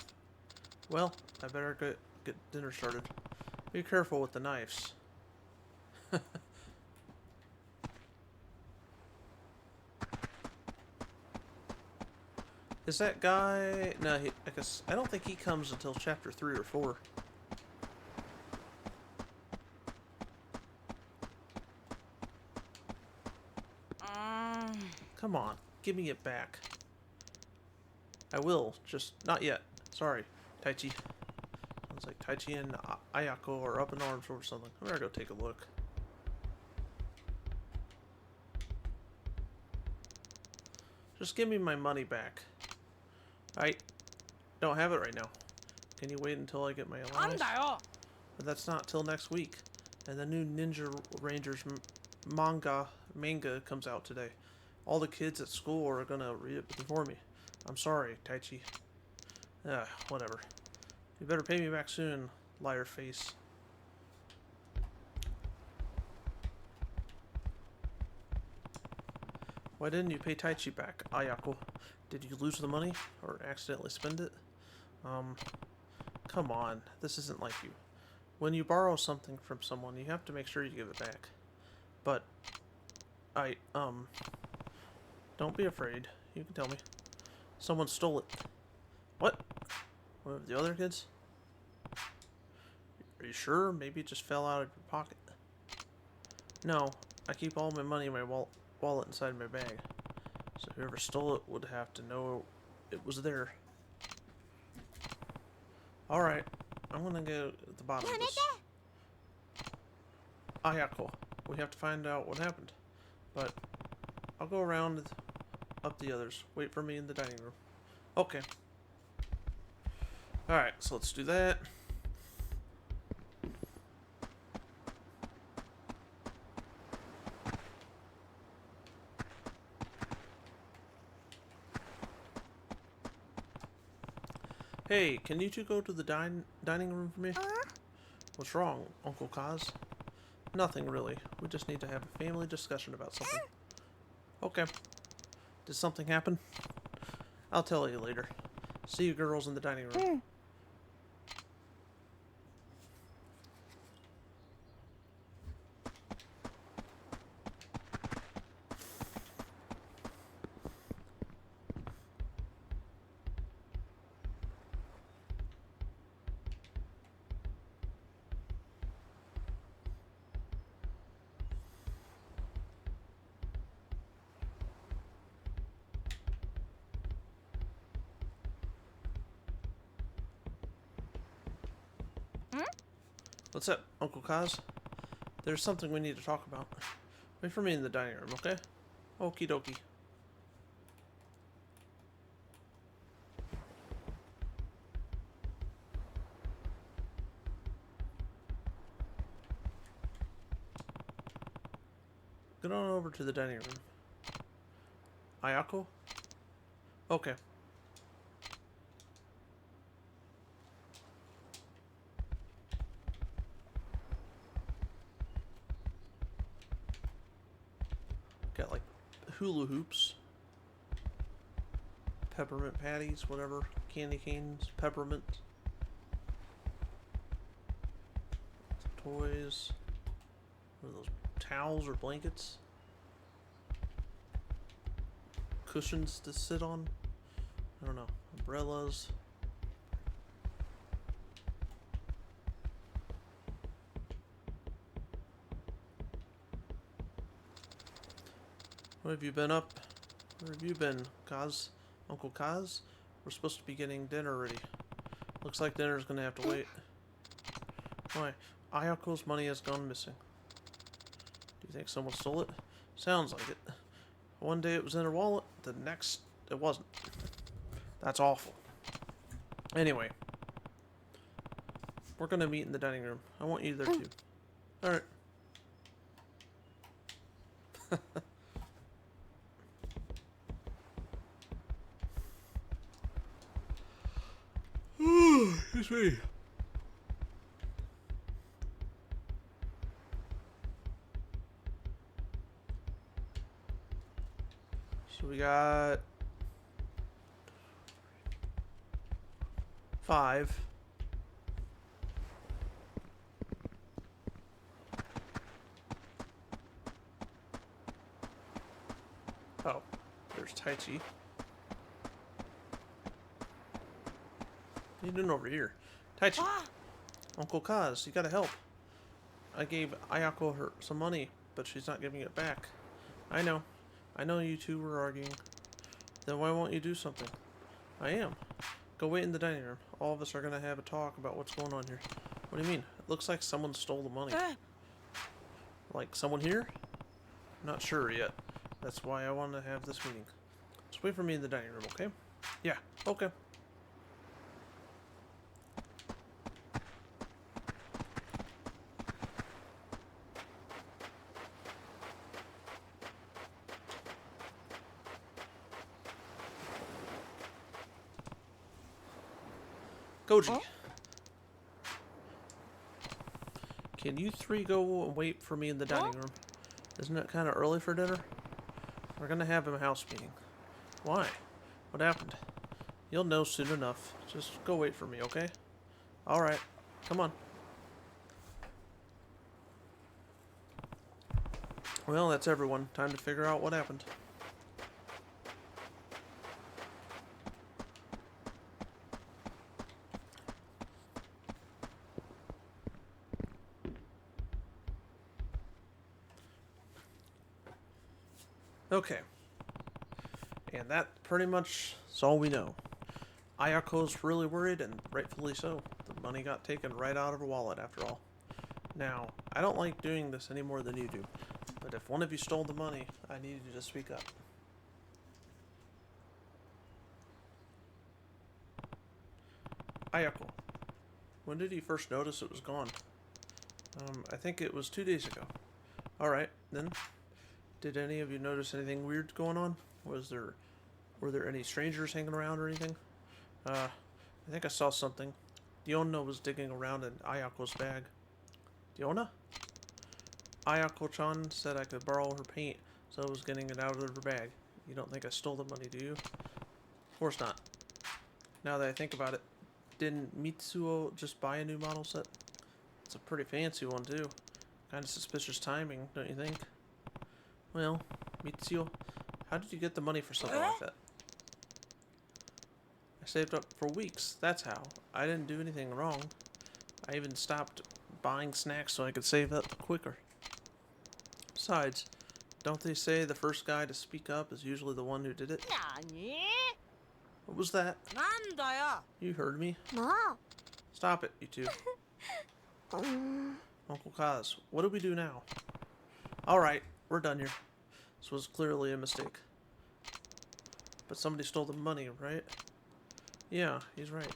Speaker 1: Well, I better get dinner started. Be careful with the knives. Is that guy... No, I don't think he comes until chapter 3 or 4. Come on, give me it back. I will, just not yet. Sorry, Taichi. Sounds like Taichi and Ayako are up in arms or something. I'm gonna go take a look. Just give me my money back. I don't have it right now. Can you wait until I get my allowance? But that's not till next week. And the new Ninja Rangers manga comes out today. All the kids at school are gonna read it before me. I'm sorry, Taichi. Whatever. You better pay me back soon, liar face. Why didn't you pay Taichi back, Ayako? Did you lose the money? Or accidentally spend it? Come on. This isn't like you. When you borrow something from someone, you have to make sure you give it back. But, don't be afraid. You can tell me. Someone stole it. What? One of the other kids? Are you sure? Maybe it just fell out of your pocket. No, I keep all my money in my wallet inside my bag. So whoever stole it would have to know it was there. Alright, I'm gonna go at the bottom of this. Ayako, we have to find out what happened. But I'll go around up the others. Wait for me in the dining room. Okay. Alright, so let's do that. Hey, can you two go to the dining room for me? What's wrong, Uncle Kaz? Nothing really. We just need to have a family discussion about something. Okay. Did something happen? I'll tell you later. See you girls in the dining room. What's up, Uncle Kaz? There's something we need to talk about. Wait for me in the dining room, okay? Okie dokie. Get on over to the dining room. Ayako? Okay. Got like hula hoops, peppermint patties, whatever, candy canes, peppermint, toys, what are those, towels or blankets, cushions to sit on, I don't know, umbrellas. What have you been up? Where have you been, Kaz? Uncle Kaz? We're supposed to be getting dinner ready. Looks like dinner's gonna have to wait. Why? Ayako's money has gone missing. Do you think someone stole it? Sounds like it. One day it was in her wallet, the next it wasn't. That's awful. Anyway. We're gonna meet in the dining room. I want you there too. Alright. Excuse me. So we got 5. Oh, there's Tai Chi. What are you doing over here? Tai Chi. Uncle Kaz, you gotta help. I gave Ayako some money, but she's not giving it back. I know. I know you two were arguing. Then why won't you do something? I am. Go wait in the dining room. All of us are gonna have a talk about what's going on here. What do you mean? It looks like someone stole the money. Like someone here? Not sure yet. That's why I want to have this meeting. Just wait for me in the dining room, okay? Yeah, okay. Koji. Can you three go and wait for me in the dining room? Isn't it kind of early for dinner? We're gonna have a house meeting. Why? What happened? You'll know soon enough. Just go wait for me, okay? Alright. Come on. Well, that's everyone. Time to figure out what happened. Okay. And that pretty much is all we know. Ayako's really worried, and rightfully so. The money got taken right out of her wallet after all. Now, I don't like doing this any more than you do, but if one of you stole the money, I need you to speak up. Ayako, when did you first notice it was gone? I think it was 2 days ago. Alright, then. Did any of you notice anything weird going on? Were there any strangers hanging around or anything? I think I saw something. Diona was digging around in Ayako's bag. Diona? Ayako-chan said I could borrow her paint, so I was getting it out of her bag. You don't think I stole the money, do you? Of course not. Now that I think about it, didn't Mitsuo just buy a new model set? It's a pretty fancy one, too. Kind of suspicious timing, don't you think? Well, Mitsuo, how did you get the money for something like that? I saved up for weeks, that's how. I didn't do anything wrong. I even stopped buying snacks so I could save up quicker. Besides, don't they say the first guy to speak up is usually the one who did it? What was that? You heard me. Stop it, you two. Uncle Kaz, what do we do now? Alright, we're done here. This was clearly a mistake. But somebody stole the money, right? Yeah, he's right.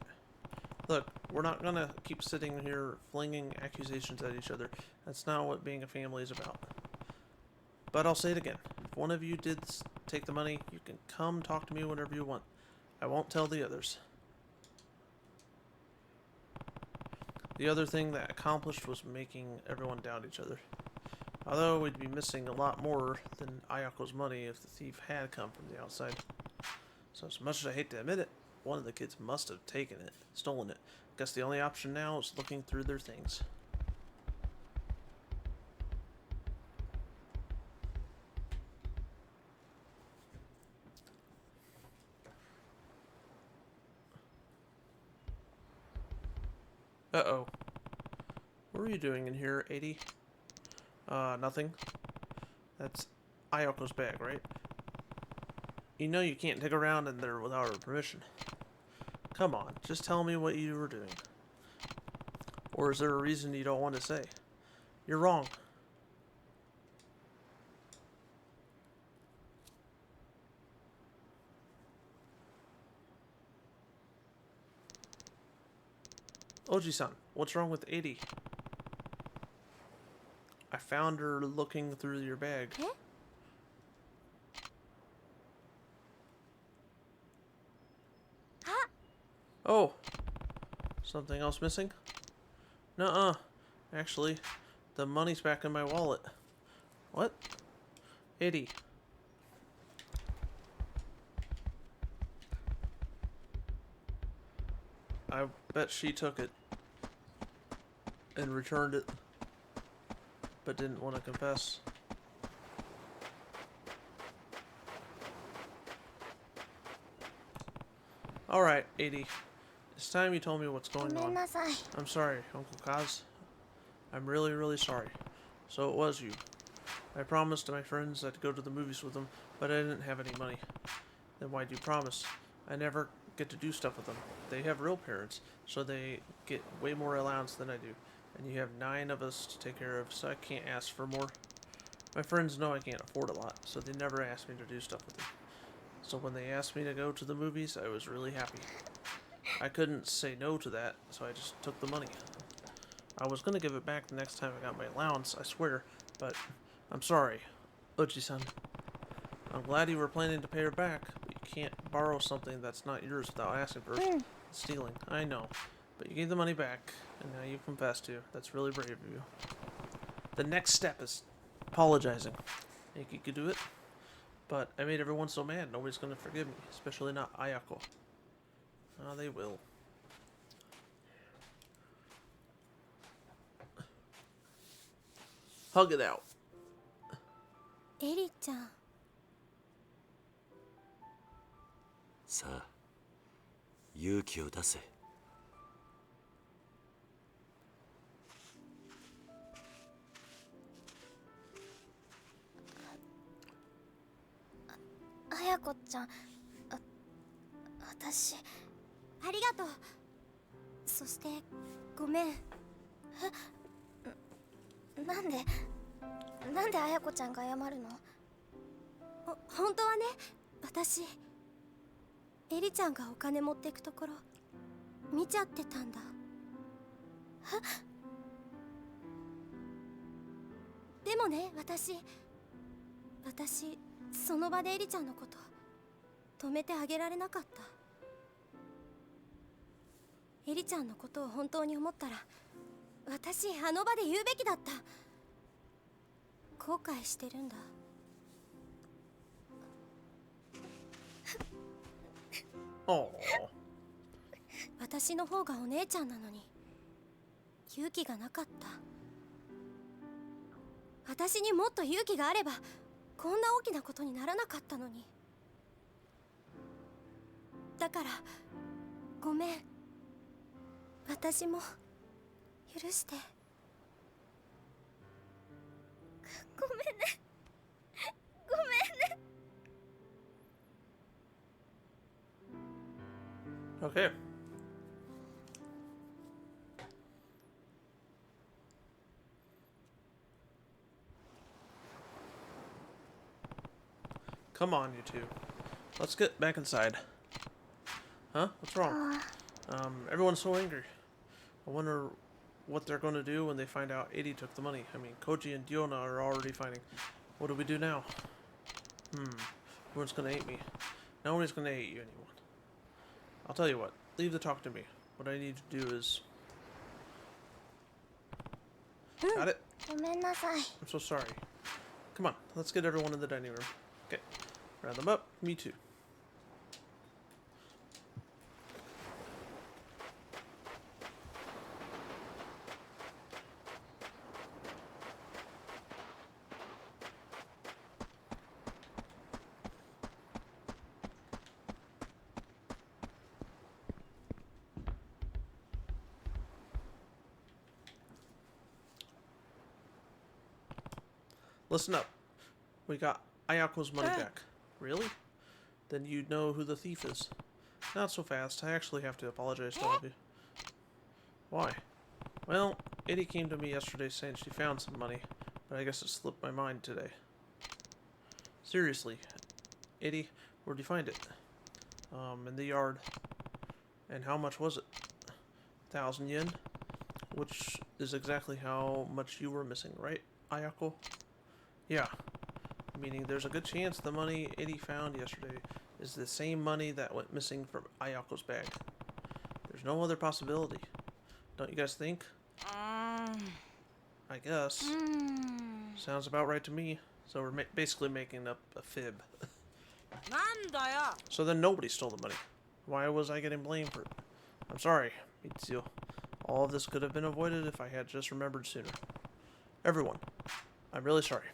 Speaker 1: Look, we're not gonna keep sitting here flinging accusations at each other. That's not what being a family is about. But I'll say it again. If one of you did take the money, you can come talk to me whenever you want. I won't tell the others. The other thing that accomplished was making everyone doubt each other. Although we'd be missing a lot more than Ayako's money if the thief had come from the outside. So as much as I hate to admit it, one of the kids must have taken it, stolen it. Guess the only option now is looking through their things. Uh-oh. What are you doing in here, 80? Nothing. That's Ayako's bag, right? You know you can't dig around in there without her permission. Come on, just tell me what you were doing. Or is there a reason you don't want to say? You're wrong. Oji-san, what's wrong with 80? I found her looking through your bag.
Speaker 3: Eh?
Speaker 1: Oh! Something else missing? Nuh-uh. Actually, the money's back in my wallet. What? 80. I bet she took it and returned it, but didn't want to confess. Alright, 80. It's time you told me what's going on. I'm sorry, Uncle Kaz. I'm really, really sorry. So it was you. I promised to my friends I'd go to the movies with them, but I didn't have any money. Then why'd you promise? I never get to do stuff with them. They have real parents, so they get way more allowance than I do. And you have 9 of us to take care of, so I can't ask for more. My friends know I can't afford a lot, so they never ask me to do stuff with them. So when they asked me to go to the movies, I was really happy. I couldn't say no to that, so I just took the money. I was gonna give it back the next time I got my allowance, I swear, but I'm sorry, Oji-san. I'm glad you were planning to pay her back, but you can't borrow something that's not yours without asking first. It's stealing, I know, but you gave the money back, and now you've confessed to. That's really brave of you. The next step is apologizing. Think you could do it? But I made everyone so mad, nobody's gonna forgive me, especially not Ayako. Oh, they will. Hug it out.
Speaker 3: エリちゃん。
Speaker 4: さあ勇気を出せ。
Speaker 3: 綾子ちゃん、私ありがとう。そしてごめん。なんで綾子ちゃんが謝るの？本当はね、私エリちゃんがお金持ってくところ見ちゃってたんだ。でもね、私その場でエリちゃんのこと止めてあげられなかった。エリちゃんのことを本当に思ったら、私あの場で言うべきだった。後悔してるんだ。私の方がお姉ちゃんなのに勇気がなかった。私にもっと勇気があればこんな大きなことにならなかったのに。だからごめん。私も許して。ごめんね。ごめんね。
Speaker 1: Okay. Come on, you two. Let's get back inside. Huh? What's wrong? Everyone's so angry. I wonder what they're going to do when they find out 80 took the money. I mean, Koji and Diona are already fighting. What do we do now? Everyone's going to hate me. Nobody's going to hate you anyone. I'll tell you what. Leave the talk to me. What I need to do is... Got it? I'm so sorry. Come on. Let's get everyone in the dining room. Okay. Round them up. Me too. Listen up. We got Ayako's money back. Really? Then you know who the thief is. Not so fast. I actually have to apologize to all of you. Why? Well, Eddie came to me yesterday saying she found some money, but I guess it slipped my mind today. Seriously, Eddie, where'd you find it? In the yard. And how much was it? 1,000 yen? Which is exactly how much you were missing, right, Ayako? Yeah. Meaning there's a good chance the money Eddie found yesterday is the same money that went missing from Ayako's bag. There's no other possibility. Don't you guys think? I guess. Sounds about right to me. So we're basically making up a fib. So then nobody stole the money. Why was I getting blamed for it? I'm sorry, Mitsuyo. All of this could have been avoided if I had just remembered sooner. Everyone, I'm really sorry.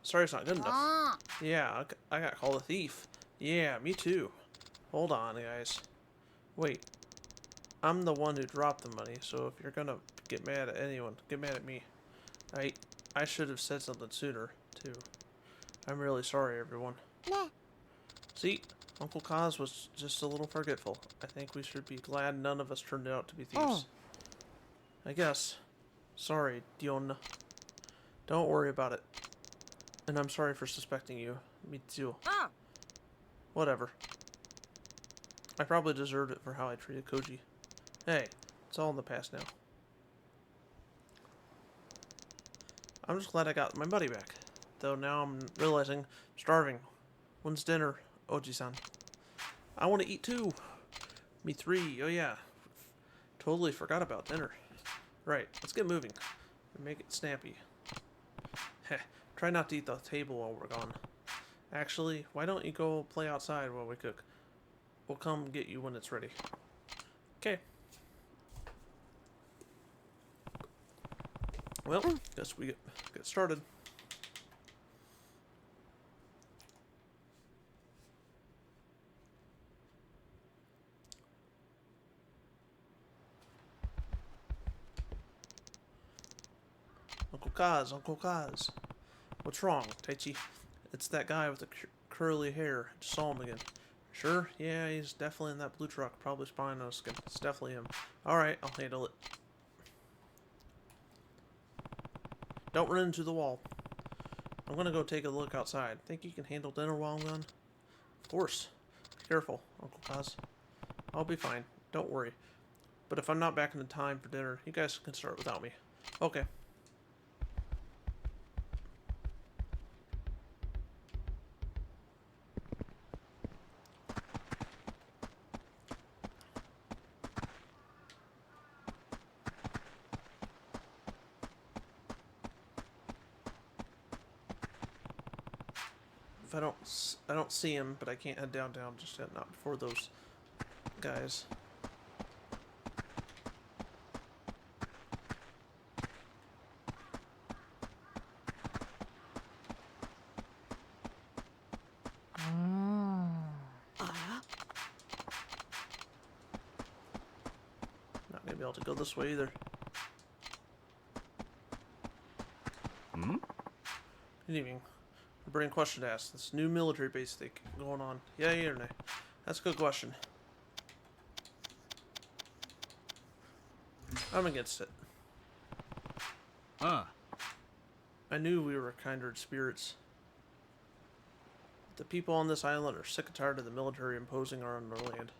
Speaker 1: Sorry's not good enough. Yeah, I got called a thief. Yeah, me too. Hold on, guys. Wait. I'm the one who dropped the money, so if you're gonna get mad at anyone, get mad at me. I should have said something sooner, too. I'm really sorry, everyone. See, Uncle Kaz was just a little forgetful. I think we should be glad none of us turned out to be thieves. I guess. Sorry, Dion. Don't worry about it. And I'm sorry for suspecting you, Mitsuo. Whatever. I probably deserved it for how I treated Koji. Hey, it's all in the past now. I'm just glad I got my money back. Though now I'm realizing I'm starving. When's dinner, Oji-san? I want to eat too. Me three. Oh yeah. Totally forgot about dinner. Right, let's get moving. And make it snappy. Heh. Try not to eat the table while we're gone. Actually, why don't you go play outside while we cook? We'll come get you when it's ready. Okay. Well, guess we get started. Uncle Kaz. What's wrong, Taichi? It's that guy with the curly hair. I just saw him again. Sure? Yeah, he's definitely in that blue truck. Probably spying on us again. It's definitely him. Alright, I'll handle it. Don't run into the wall. I'm gonna go take a look outside. Think you can handle dinner while I'm gone? Of course. Be careful, Uncle Kaz. I'll be fine. Don't worry. But if I'm not back in time for dinner, you guys can start without me. Okay. I don't see him, but I can't head downtown just yet, not before those guys. Not gonna be able to go this way either. Good evening. A burning question to ask. This new military base thing going on. Yeah, or nay? That's a good question. I'm against it. I knew we were kindred spirits. The people on this island are sick and tired of the military imposing on our land.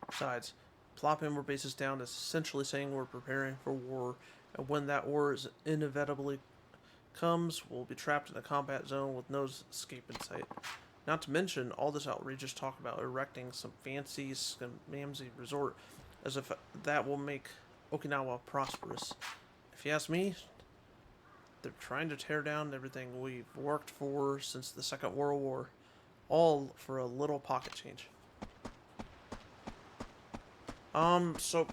Speaker 1: Besides, plopping more bases down is essentially saying we're preparing for war, and when that war is inevitably comes, we'll be trapped in a combat zone with no escape in sight. Not to mention all this outrageous talk about erecting some fancy scamamsy resort, as if that will make Okinawa prosperous. If you ask me, they're trying to tear down everything we've worked for since the Second World War, all for a little pocket change. So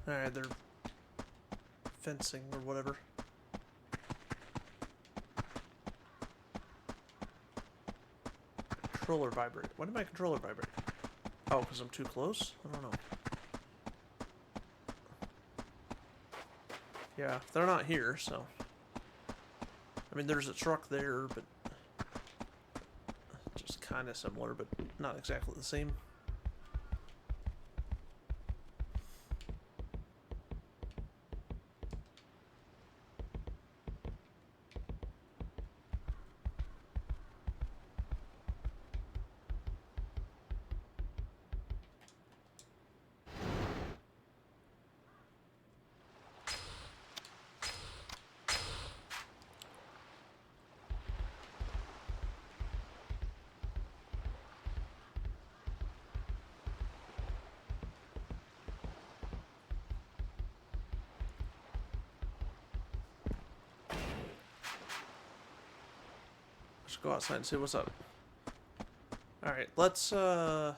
Speaker 1: alright, they're fencing or whatever. Controller vibrate. Why did my controller vibrate? Oh, because I'm too close? I don't know. Yeah, they're not here, so. I mean, there's a truck there, but kind of similar, but not exactly the same. Let's go outside and see what's up. Alright, let's talk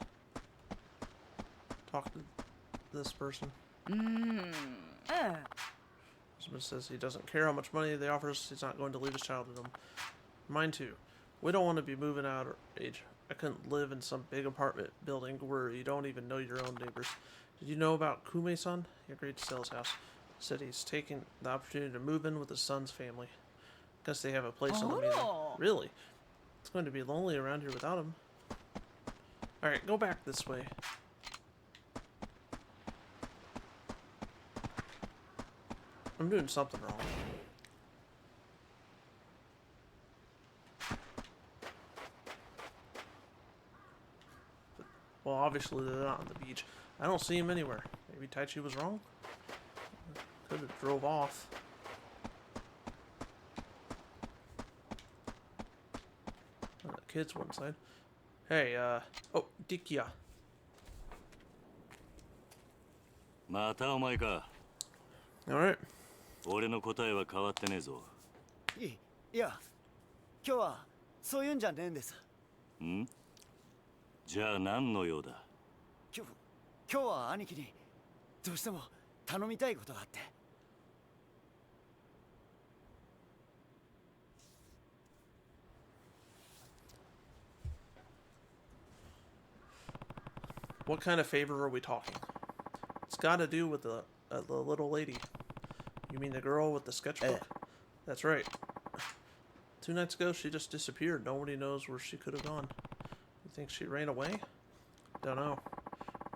Speaker 1: to this person. Husband says he doesn't care how much money they offer us, he's not going to leave his child with them. Mine too. We don't want to be moving out of age. I couldn't live in some big apartment building where you don't even know your own neighbors. Did you know about Kume-san? He agreed to sell his house. Said he's taking the opportunity to move in with his son's family. Guess they have a place on the mainland. Really? It's going to be lonely around here without him. Alright, go back this way. I'm doing something wrong. Well, obviously they're not on the beach. I don't see him anywhere. Maybe Taichi was wrong? Could have drove off. Oh, the kids one side. Hey, oh, Dikia.
Speaker 4: またお前か。
Speaker 1: Alright.
Speaker 4: 俺の答えは変わってねえぞ。
Speaker 6: いや、今日はそういうんじゃねえんです。
Speaker 4: ん？じゃあ何の用だ？
Speaker 6: 今日は兄貴にどうしても頼みたいことがあって。
Speaker 1: What kind of favor are we talking? It's got to do with the little lady. You mean the girl with the sketchbook? That's right. 2 nights ago, she just disappeared. Nobody knows where she could have gone. You think she ran away? Don't know.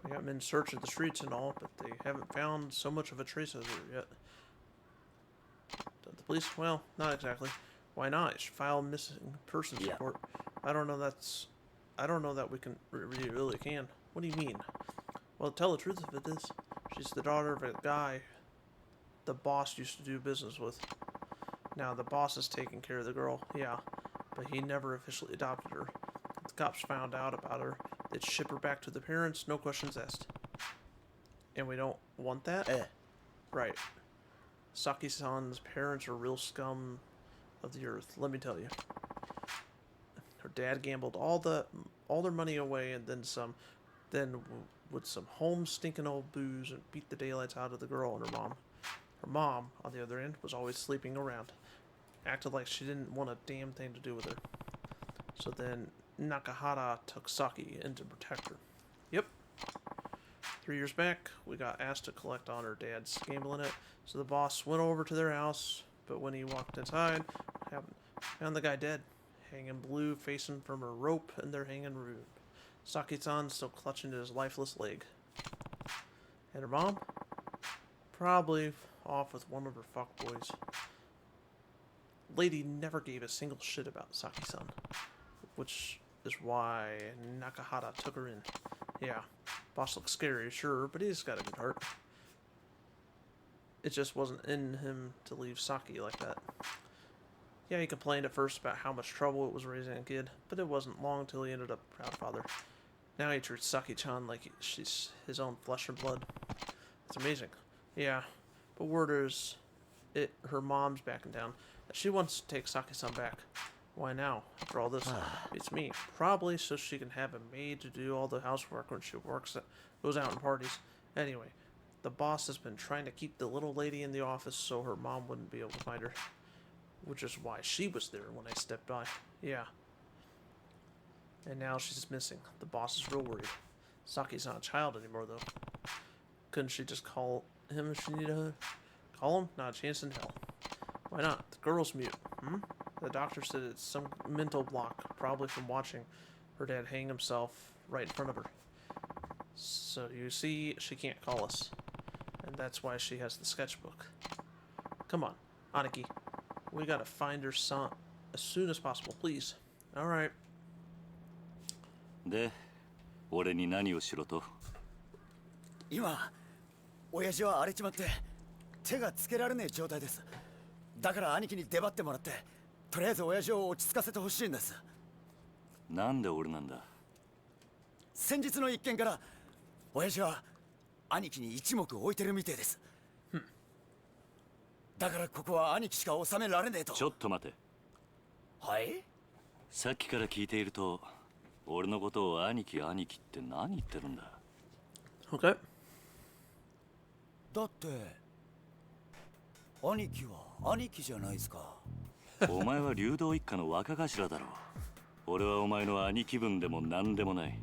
Speaker 1: We got men searching the streets and all, but they haven't found so much of a trace of her yet. The police? Well, not exactly. Why not? You should file a missing persons report. I don't know that we can really can. What do you mean? Well, to tell the truth of it is, she's the daughter of a guy the boss used to do business with. Now, the boss is taking care of the girl, yeah, but he never officially adopted her. If the cops found out about her, they'd ship her back to the parents, no questions asked. And we don't want that? Right. Saki-san's parents are real scum of the earth, let me tell you. Her dad gambled all their money away and then some, with some home stinking old booze and beat the daylights out of the girl and her mom. Her mom, on the other end, was always sleeping around. Acted like she didn't want a damn thing to do with her. So then Nakahara took Saki in to protect her. Yep. 3 years back, we got asked to collect on her dad's gambling it, so the boss went over to their house, but when he walked inside, found the guy dead, hanging blue, facing from a rope in their hanging room. Saki-san still clutching at his lifeless leg. And her mom? Probably off with one of her fuckboys. Lady never gave a single shit about Saki-san, which is why Nakahara took her in. Yeah, boss looks scary, sure, but he's got a good heart. It just wasn't in him to leave Saki like that. Yeah, he complained at first about how much trouble it was raising a kid, but it wasn't long till he ended up a proud father. Now he treats Saki-chan like she's his own flesh and blood. It's amazing. Yeah, but word is, her mom's backing down. She wants to take Saki-san back. Why now? After all this, it's me. Probably so she can have a maid to do all the housework when she goes out and parties. Anyway, the boss has been trying to keep the little lady in the office so her mom wouldn't be able to find her. Which is why she was there when I stepped by. Yeah. And now she's missing. The boss is real worried. Saki's not a child anymore, though. Couldn't she just call him if she needed her? Call him? Not a chance in hell. Why not? The girl's mute. The doctor said it's some mental block, probably from watching her dad hang himself right in front of her. So you see, she can't call us. And that's why she has the sketchbook. Come on, Aniki. We gotta find her son as soon as possible, please. Alright.
Speaker 4: で、俺に何をしろと？
Speaker 6: 今親父は荒れちまって手がつけられねえ状態です。だから兄貴に出張ってもらってとりあえず親父を落ち着かせてほしいんです。
Speaker 4: なんで俺なんだ？
Speaker 6: 先日の一件から親父は兄貴に一目置いてるみてえです。だからここは兄貴しか収められねえと。
Speaker 4: ちょっと待て。
Speaker 6: はい？
Speaker 4: さっきから聞いていると、俺のことを兄貴兄貴って何言ってるんだ？
Speaker 1: Okay.
Speaker 6: だって兄貴は兄貴じゃないですか。
Speaker 4: お前は流動一家の若頭だろう。俺はお前の兄貴分でも何でもない。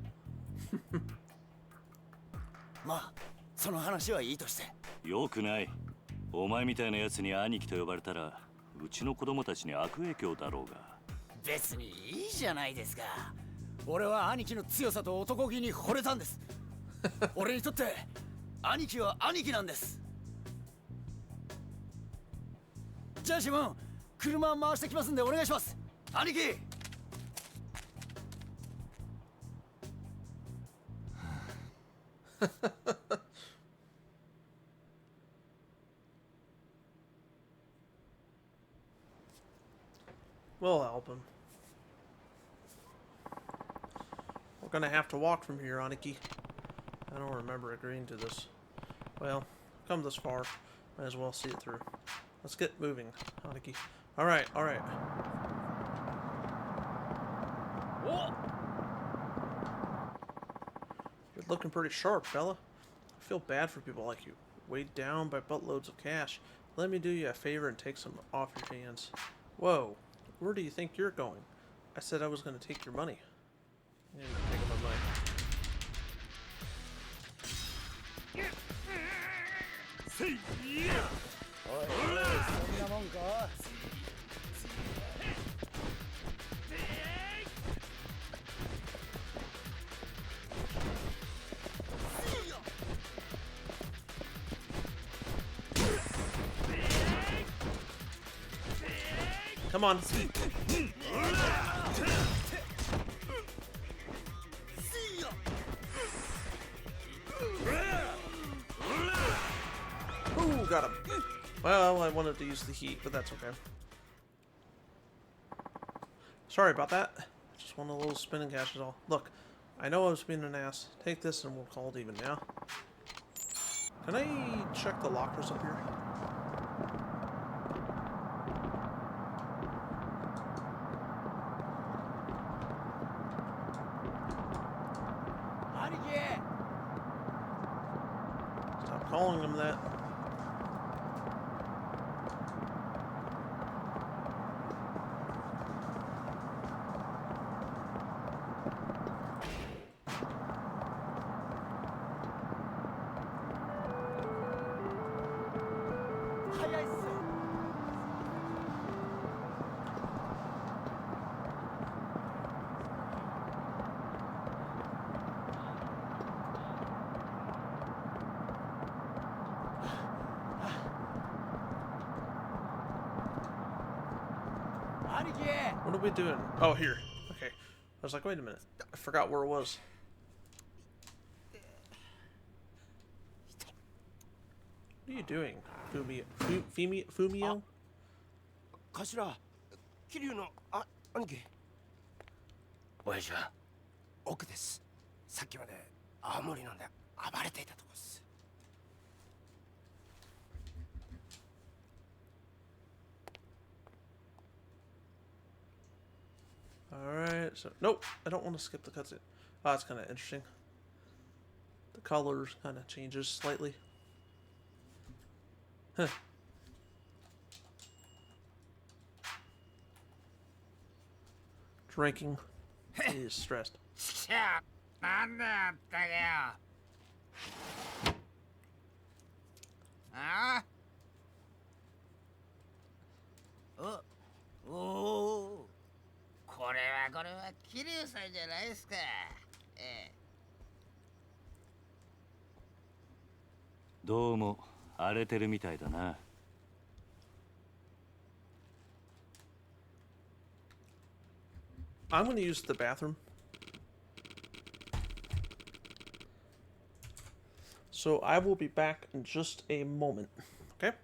Speaker 6: まあその話はいいとして。
Speaker 4: よくない。お前みたいなやつに兄貴と呼ばれたらうちの子供たちに悪影響だろうが。
Speaker 6: 別にいいじゃないですか。俺は兄貴の強さと男気に惚れたんです。俺にとって兄貴は兄貴なんです。じゃあシモン、車回してきますんでお願いします。兄貴。
Speaker 1: We'll help him. We're gonna have to walk from here, Aniki. I don't remember agreeing to this. Well, come this far. Might as well see it through. Let's get moving, Aniki. Alright, alright. You're looking pretty sharp, fella. I feel bad for people like you. Weighed down by buttloads of cash. Let me do you a favor and take some off your hands. Whoa. Where do you think you're going? I said I was going to take your money. Yeah, take my money. Come on. Ooh, got him. Well, I wanted to use the heat, but that's okay. Sorry about that. Just want a little spinning cash is all. Look, I know I was being an ass. Take this and we'll call it even now. Can I check the lockers up here? Stop calling them that. What are we doing? Oh, here. Okay. I was like, wait a minute. I forgot where it was. What are you doing, Fumio?
Speaker 5: 頭、桐生の兄貴。親父は奥です。さっきまで青森飲んで暴れていたとこです。
Speaker 1: Alright, so nope, I don't want to skip the cutscene. Oh, that's kind of interesting. The colors kind of changes slightly. Huh. Drinking is stressed.
Speaker 7: なんだよったけよ。ああ？おお。これはこれは桐生さんじゃないですか。
Speaker 4: どうも荒れてるみたいだな。
Speaker 1: I'm going to use the bathroom. So I will be back in just a moment. Okay?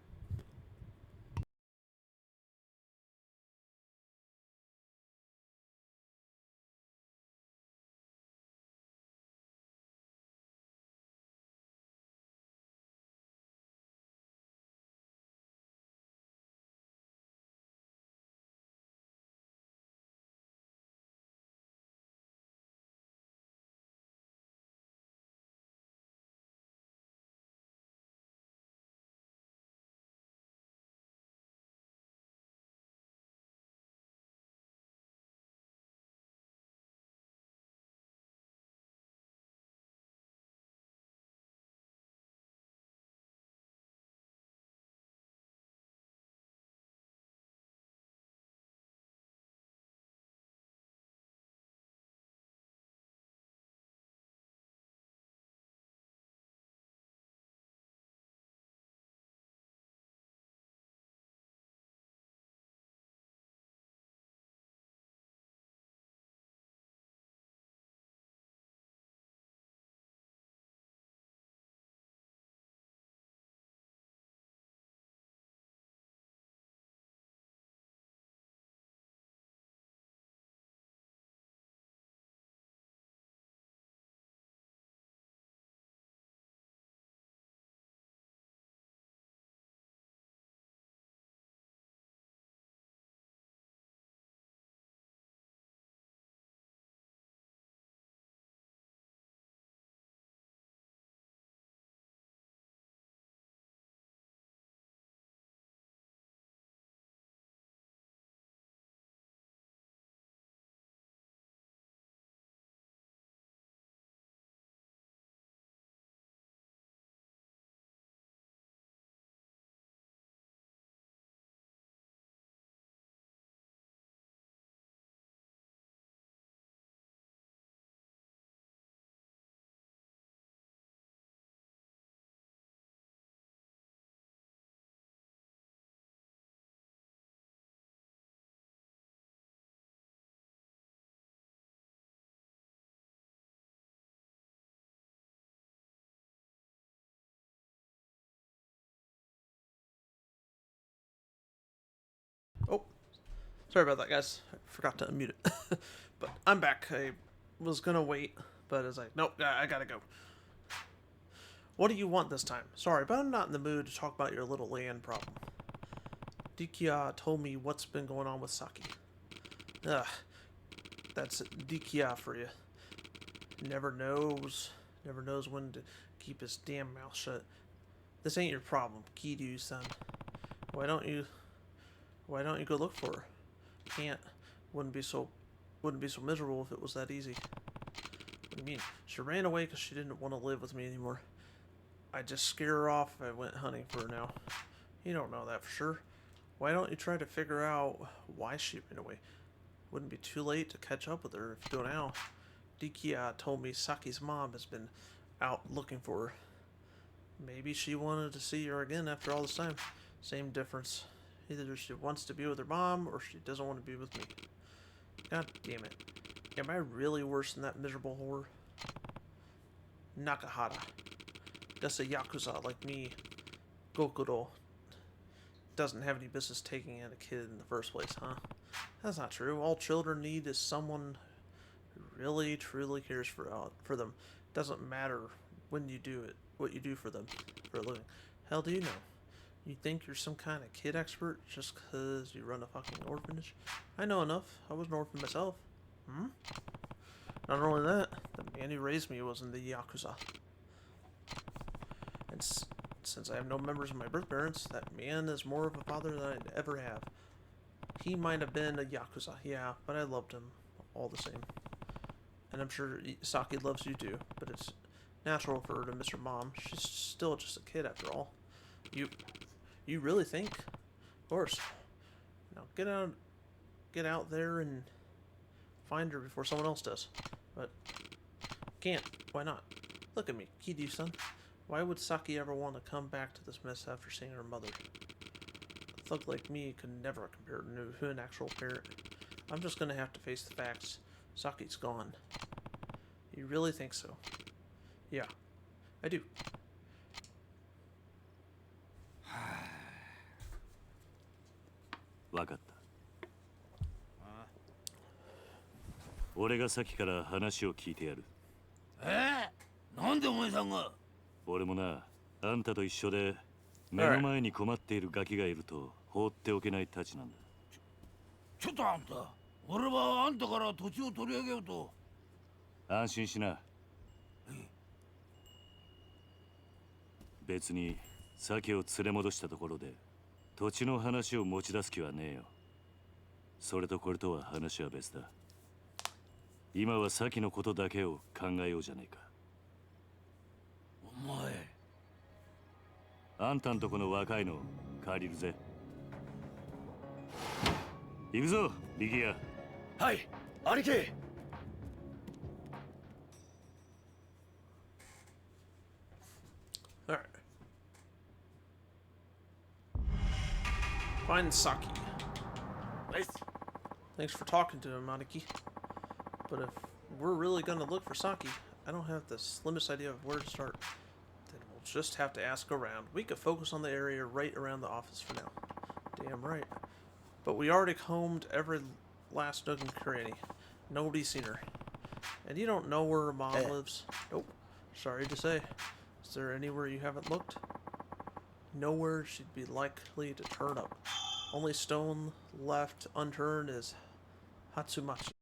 Speaker 1: Oh, sorry about that, guys. I forgot to unmute it. But I'm back. I was gonna wait, but it's like, nope, I gotta go. What do you want this time? Sorry, but I'm not in the mood to talk about your little land problem. Dikia told me what's been going on with Saki. Ugh, that's Dikia for you. Never knows when to keep his damn mouth shut. This ain't your problem, Kiryu-san. Why don't you go look for her? Can't. Wouldn't be so miserable if it was that easy. What do you mean? She ran away because she didn't want to live with me anymore. I just scare her off if I went hunting for her now. You don't know that for sure. Why don't you try to figure out why she ran away? Wouldn't be too late to catch up with her if you go now. Dikia told me Saki's mom has been out looking for her. Maybe she wanted to see her again after all this time. Same difference. Either she wants to be with her mom or she doesn't want to be with me. God damn it. Am I really worse than that miserable whore? Nakahara. Guess a Yakuza like me, Gokuro, doesn't have any business taking in a kid in the first place, huh? That's not true. All children need is someone who really, truly cares for them. Doesn't matter when you do it, what you do for them for a living. Hell do you know? You think you're some kind of kid expert just because you run a fucking orphanage? I know enough. I was an orphan myself. Not only that, the man who raised me was in the Yakuza. And since I have no members of my birth parents, that man is more of a father than I'd ever have. He might have been a Yakuza, yeah, but I loved him all the same. And I'm sure Saki loves you too, but it's natural for her to miss her mom. She's still just a kid after all. You really think? Of course. Now get out there and find her before someone else does. But can't. Why not? Look at me, Kiryu-san. Why would Saki ever want to come back to this mess after seeing her mother? A thug like me could never compare to an actual parent. I'm just gonna have to face the facts. Saki's gone. You really think so? Yeah, I do.
Speaker 4: 分かった。俺がさっきから話を聞いてやる。
Speaker 7: なんでお前さんが。
Speaker 4: 俺もな、あんたと一緒で目の前に困っているガキがいると放っておけないたちなんだ。
Speaker 7: ちょっとあんた、俺はあんたから土地を取り上げようと。
Speaker 4: 安心しな。別に鮭を連れ戻したところで土地の話を持ち出す気はねえよ。それとこれとは話は別だ。今は鮭のことだけを考えようじゃねえか。
Speaker 7: お前、
Speaker 4: あんたんとこの若いの借りるぜ。行くぞ、力也。
Speaker 6: はい、兄貴。
Speaker 1: Alright. Find Saki.
Speaker 2: Nice.
Speaker 1: Thanks for talking to him, Maneki. But if we're really gonna look for Saki, I don't have the slimmest idea of where to start. Then we'll just have to ask around. We could focus on the area right around the office for now. Damn right. But we already combed every last nook and cranny. Nobody's seen her. And you don't know where her mom lives? Nope. Sorry to say. Is there anywhere you haven't looked? Nowhere she'd be likely to turn up. Only stone left unturned is Hatsumachi.